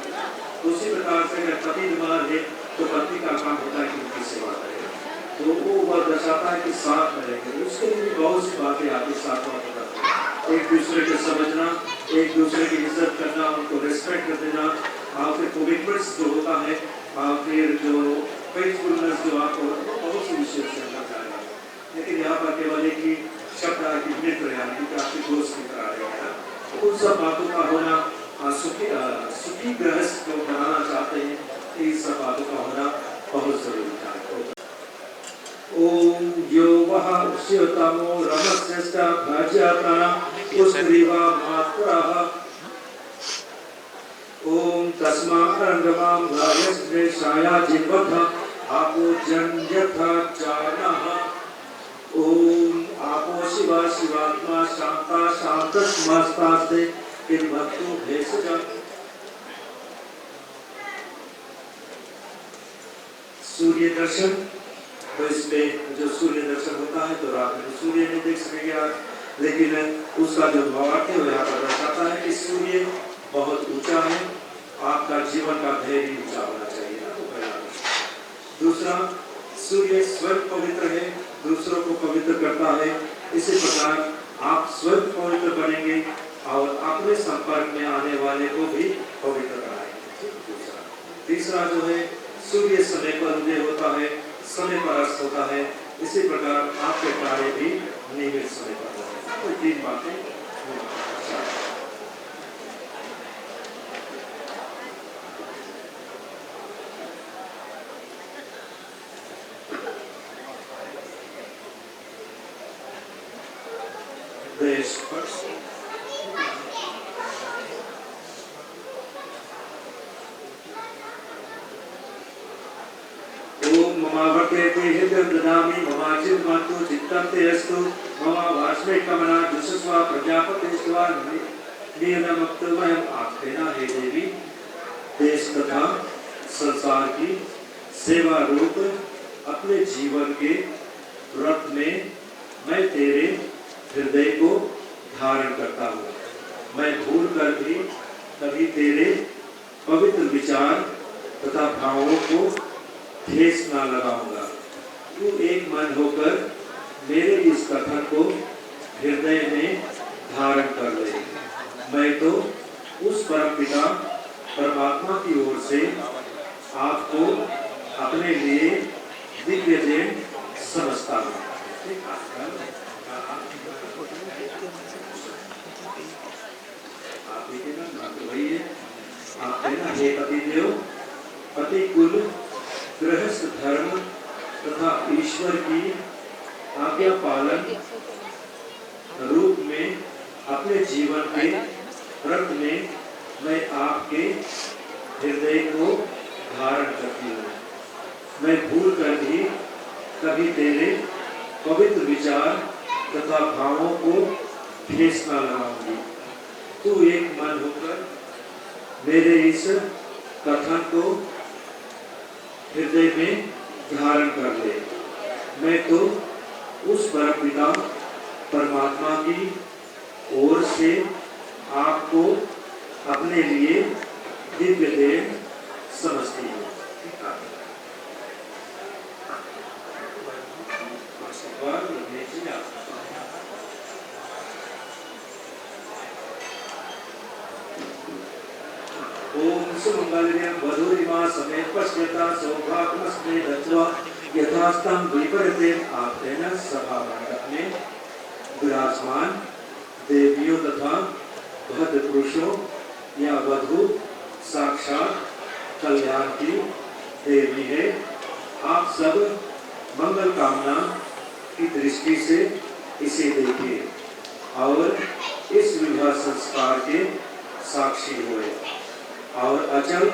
उसी प्रकार से अगर पति बीमार है तो पत्नी का काम होता है कि उनकी सेवा करेगा, तो वो दर्शाता है कि साथ में रहेंगे। उसके लिए भी बहुत सी बातें आती साथ में एक दूसरे को समझना, एक दूसरे की इज्जत करना, उनको रेस्पेक्ट कर देना, फिर कमिटमेंट्स जो होता है, फिर जो फेथफुलनेस जो आपको बहुत सी विषय से अंदर जाएगा। लेकिन यहाँ पर केवल एक ही शब्द है कि मित्र यानी कि आपके दोस्त की तरह रहेगा। उन सब बातों का होना सुखी गृहस्थ को बनाना चाहते हैं, इन सब बातों का होना बहुत जरूरी है। ओम यो वह उष्यतमो रमश्रेष्ठ भाज्यप्राण पुष्परिवा मात्रः ओम तस्मारंगमां राजस्त्रे छाया जिन्वथ आपो जन्यथा जानः ओम आपो शिवा शिवात्मा शांता शांतस्मस्तास्ते किन्वत्तु भेषज। सूर्य दर्शन तो इसमें जो सूर्य दर्शन होता है तो रात में सूर्य नहीं देख सकेंगे आप, लेकिन उसका जो भावार्थ है वो यहाँ पर दर्शाता है कि सूर्य बहुत ऊंचा है, आपका जीवन का धैर्य ऊंचा होना चाहिए ना। तो पहला दूसरा सूर्य स्वयं पवित्र है, दूसरों को पवित्र करता है, इसी प्रकार आप स्वयं पवित्र बनेंगे और अपने संपर्क में आने वाले को भी पवित्र कराएंगे। तीसरा जो है सूर्य समय पर उदय होता है, समय पर अस्त होता है, इसी प्रकार आपके कार्य भी नियमित समय पर होते हैं। तो 3 बातें देश पर ममावर्तेते हृदयं ददामि ममाचित् मातु चित्तं ते अस्तु मम वाष्मे कमना दुष्स्वा प्रजापतिस्वा नियमक्तमयम् आख्याना हे देवी। देश तथा संसार की सेवा रूप अपने जीवन के व्रत में मैं तेरे हृदय को धारण करता हूँ। मैं भूल कर भी कभी तेरे पवित्र विचार तथा भावों को ठेस ना लगाऊंगा। तू एक मन होकर मेरे इस कथन को हृदय में धारण कर ले। मैं तो उस परम पिता परमात्मा की ओर से आपको अपने लिए दिव्य देन समझता हूँ। आप लिखे ना, बात वही है। आप कहना, हे पतिदेव, पतिकुल गृहस्थ धर्म तथा ईश्वर की आज्ञा पालन रूप में अपने जीवन के व्रत में मैं आपके हृदय को धारण करती हूँ। मैं भूल कर भी कभी तेरे पवित्र विचार तथा भावों को ठेस न लगाऊंगी। तू एक मन होकर मेरे इस कथन को हृदय में धारण कर ले। मैं तो उस परमपिता परमात्मा की ओर से आपको अपने लिए दिव्य देन समझती हूँ। ओम सुमंगल्यं वधूरिमा समेत पश्यता सौभाग्यमस्मे दत्वा यथास्तं विपरीतेन आप्तेन सभा मंडप में विराजमान देवियों तथा भद्र पुरुषों या वधू साक्षात कल्याण की देवी है। आप सब मंगल कामना की दृष्टि से इसे देखिए और इस विवाह संस्कार के साक्षी हुए और अचल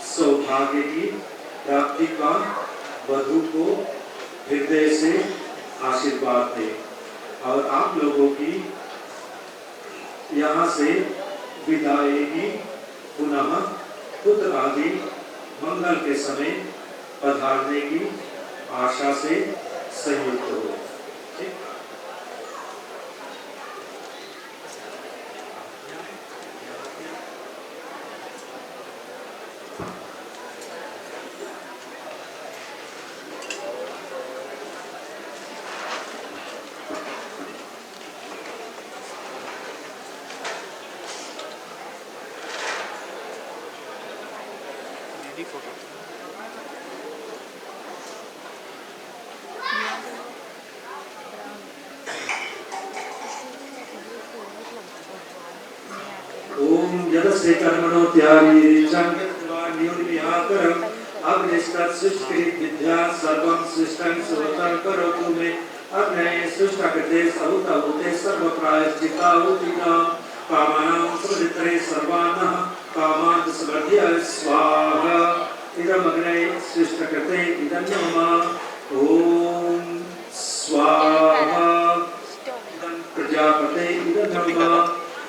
सौभाग्य की प्राप्ति का वधू को हृदय से आशीर्वाद दे और आप लोगों की यहाँ से विदाई पुनः पुत्र आदि मंगल के समय पधारने की आशा से संयुक्त हो। ओम यदस्ते कर्मणो त्यागी चांगत्वा न्यूनमिहाकरं अग्निष्टत् सृष्टिकृत विद्या सर्वं सृष्टं सर्वतं करोतु मे अग्नये सृष्टकृते सहुतहुते सर्वप्रायश्चित्ताहुतिना कामानां सुवित्रे सर्वानः कामान् समर्थ्य स्वाहा इदम् अग्नये सृष्टकृते इदं नमः। ओम स्वाहा इदं प्रजापते इदं नमः।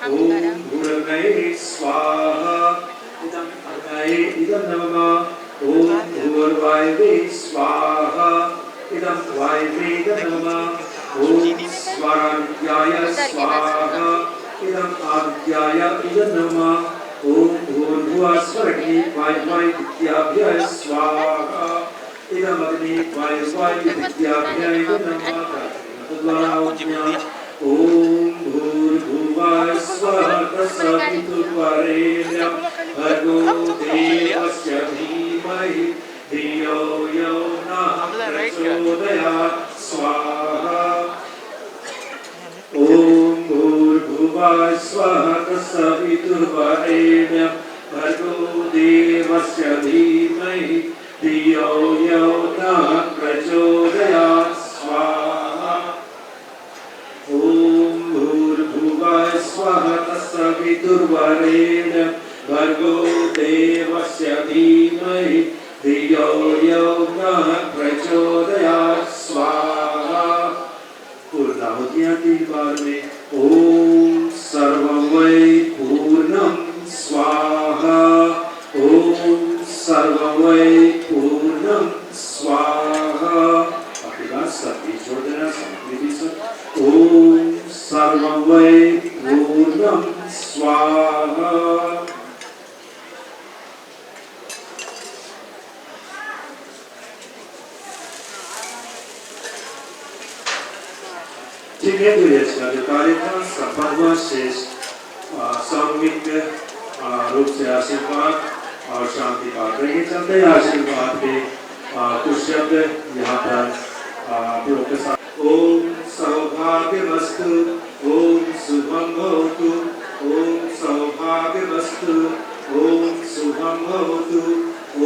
ओम भूरग्नये स्वाहा इदं अग्नये इदं नमः। ओम भूर्वायवे स्वाहा इदं वायवे इदं नमः। ओम स्वारादित्याय स्वाहा इदं आदित्याय इदं नमः। ओम भूर्भुवः स्वरग्नि वायव्यादित्याभ्यः स्वाहा इदं अग्नि वायव्यादित्याभ्यः इदं नमः। ओम भूर्भुवः स्वः तत्सवितुर्वरेण्यं भर्गो देवस्य धीमहि धियो यो नः प्रचोदयात् स्वाहा। ओम भूर्भुवः स्वः तत्सवितुर्वरेण्यं भर्गो देवस्य धीमहि धियो यो नः प्रचोदयात् स्वाहा। ओम भूर्भुवः स्वः तत्सवितुर्वरेण्यं भर्गो देवस्य धीमहि धियो यो नः प्रचोदयात् स्वाहा। पूर्णाहुतियाँ 3 बार में। ओम सर्वं वै पूर्णं स्वाहा। ओम सर्वं वै पूर्णं स्वाहा। सभी छोड़ देना, समृद्धि सब। ओम सर्वं वै पूर्णं स्वाहा। ठीक है, तो ये जो कार्य था संपन्न हुआ। शेष सामूहिक रूप से आशीर्वाद और शांति का करिए। चलते हैं आशीर्वाद के कुछ शब्द यहाँ पर आप लोग के साथ। ओम सौभाग्यवस्तु, ओम शुभम भवतु, ओम सौभाग्यवस्तु, ओम शुभम भवतु,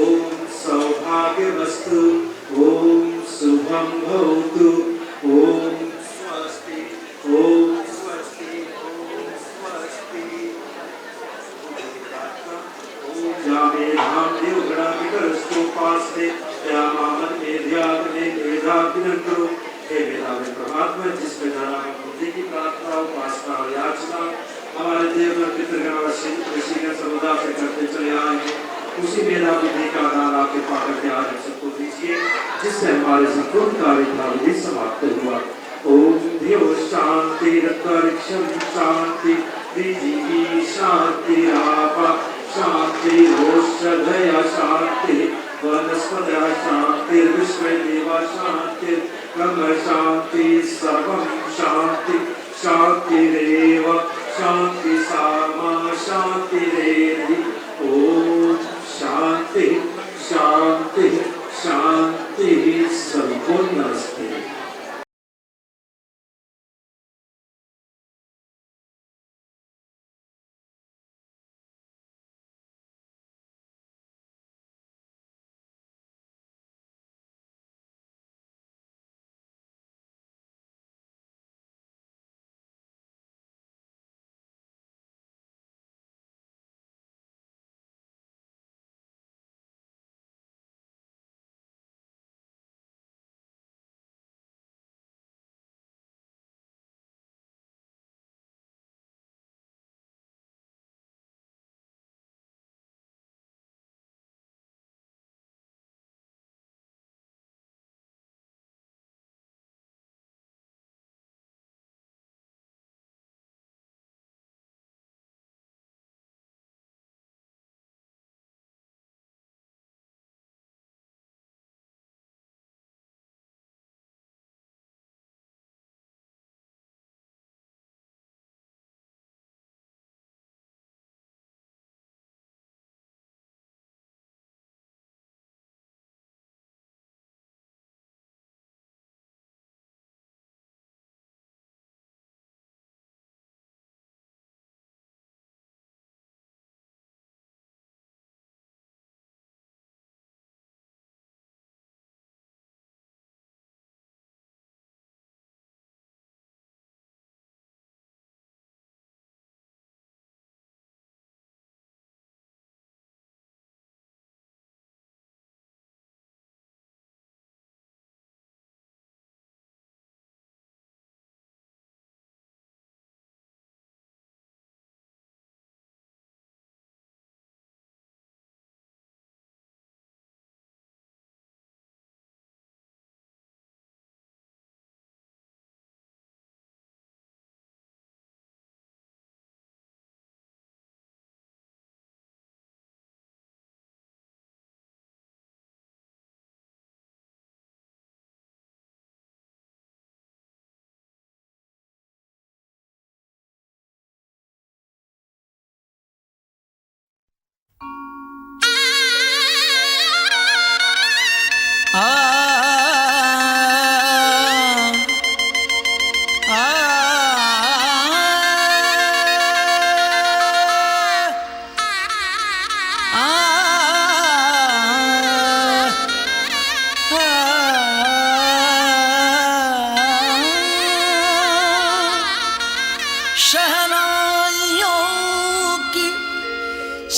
ओम सौभाग्यवस्तु, ओम शुभम भवतु, ओम स्वस्ति, ओम स्वस्ति, ओम स्वस्ति। जामे धाम देवगणा विकरस्तु पास्ते या मामन मेध्याग्ने मेधाग्नं करो। हे मेधावी परमात्मा, जिसमें धरा बुद्धि की प्रार्थना, उपासना और याचना हमारे देवगण पितृगण और ऋषिगण समुदाय से करते चले आए हैं, उसी मेधा बुद्धि का दान आपके पाकर के आज हम सबको दीजिए, जिससे हमारे संपूर्ण कार्य का विधि समाप्त हुआ। ओम धियो शांति रत्तरिक्षम शांति विजीवी शांति आपा शांति औषधया शांति वनस्पतया शांति विश्वदेवा शांति ब्रह्म शांति सर्वं शांति शांतिरेव शांति सामा शांतिरेधि। ओम शांति शांति शांति संपूर्ण अस्ति।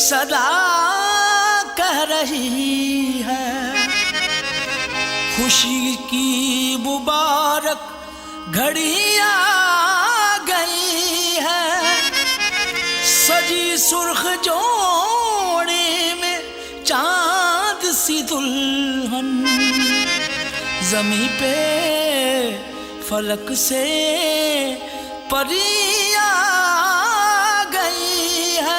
सदा कह रही है, खुशी की मुबारक घड़ी आ गई है। सजी सुर्ख जोड़े में चांद सी दुल्हन, ज़मीं पे फलक से परी आ गई है।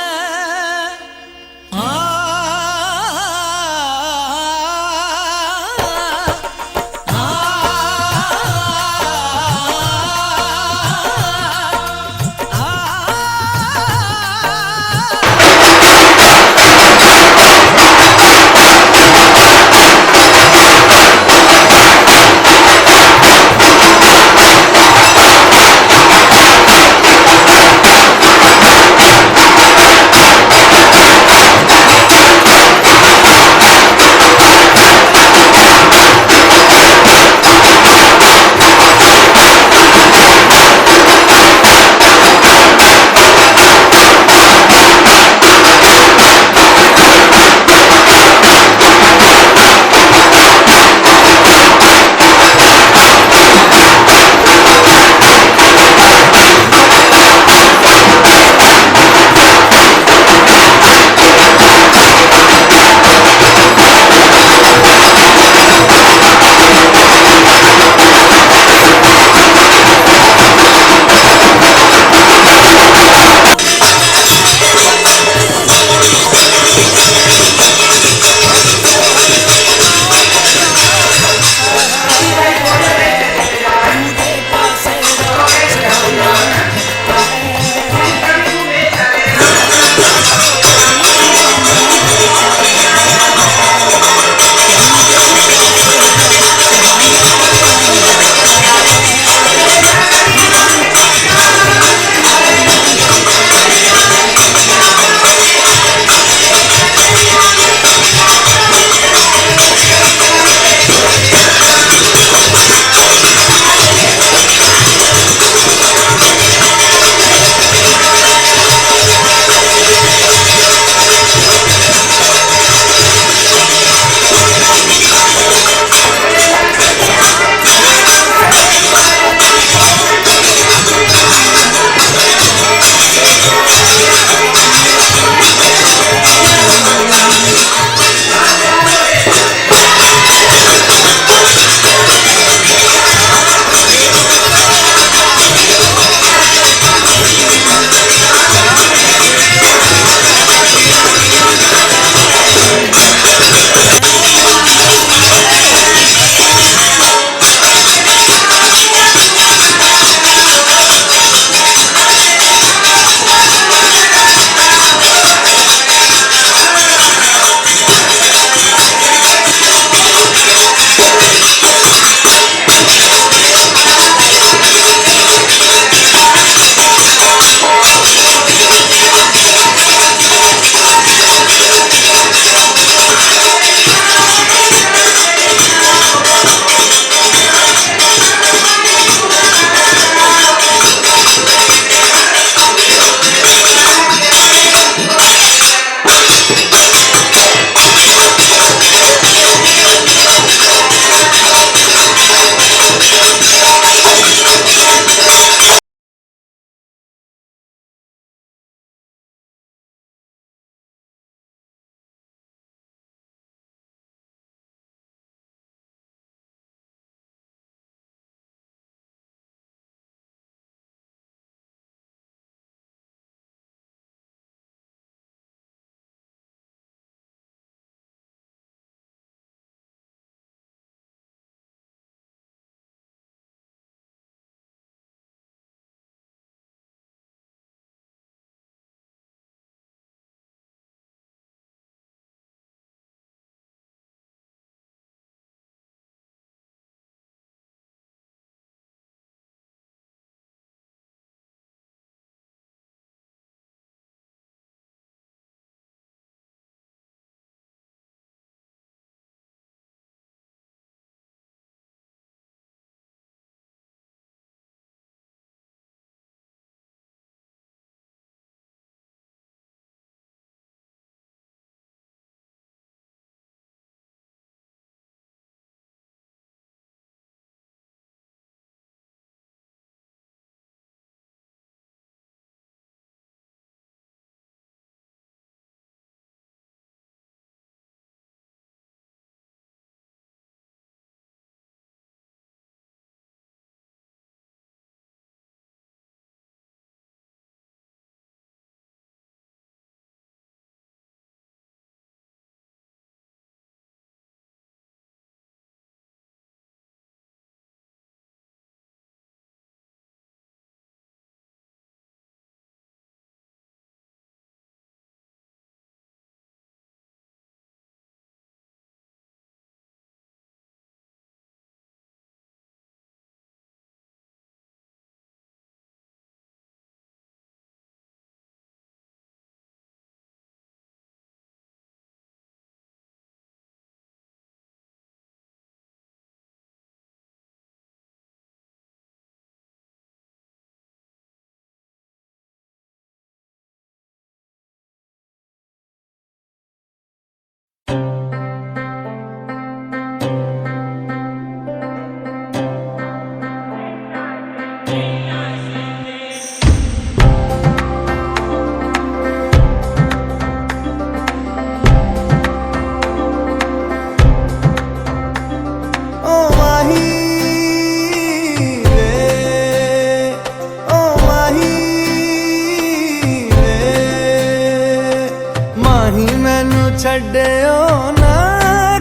छड्डियो ना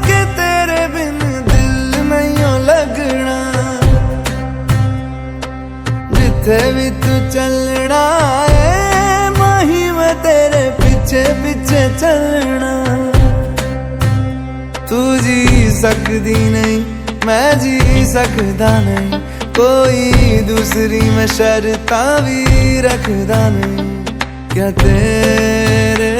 कि तेरे बिन दिल नहीं लगना। जिथे भी तू चलना है माही मैं तेरे पीछे पीछे चलना। तू जी सकदी नहीं मैं जी सकदा नहीं, कोई दूसरी मैं शर्तां भी रखदा नहीं। क्या तेरे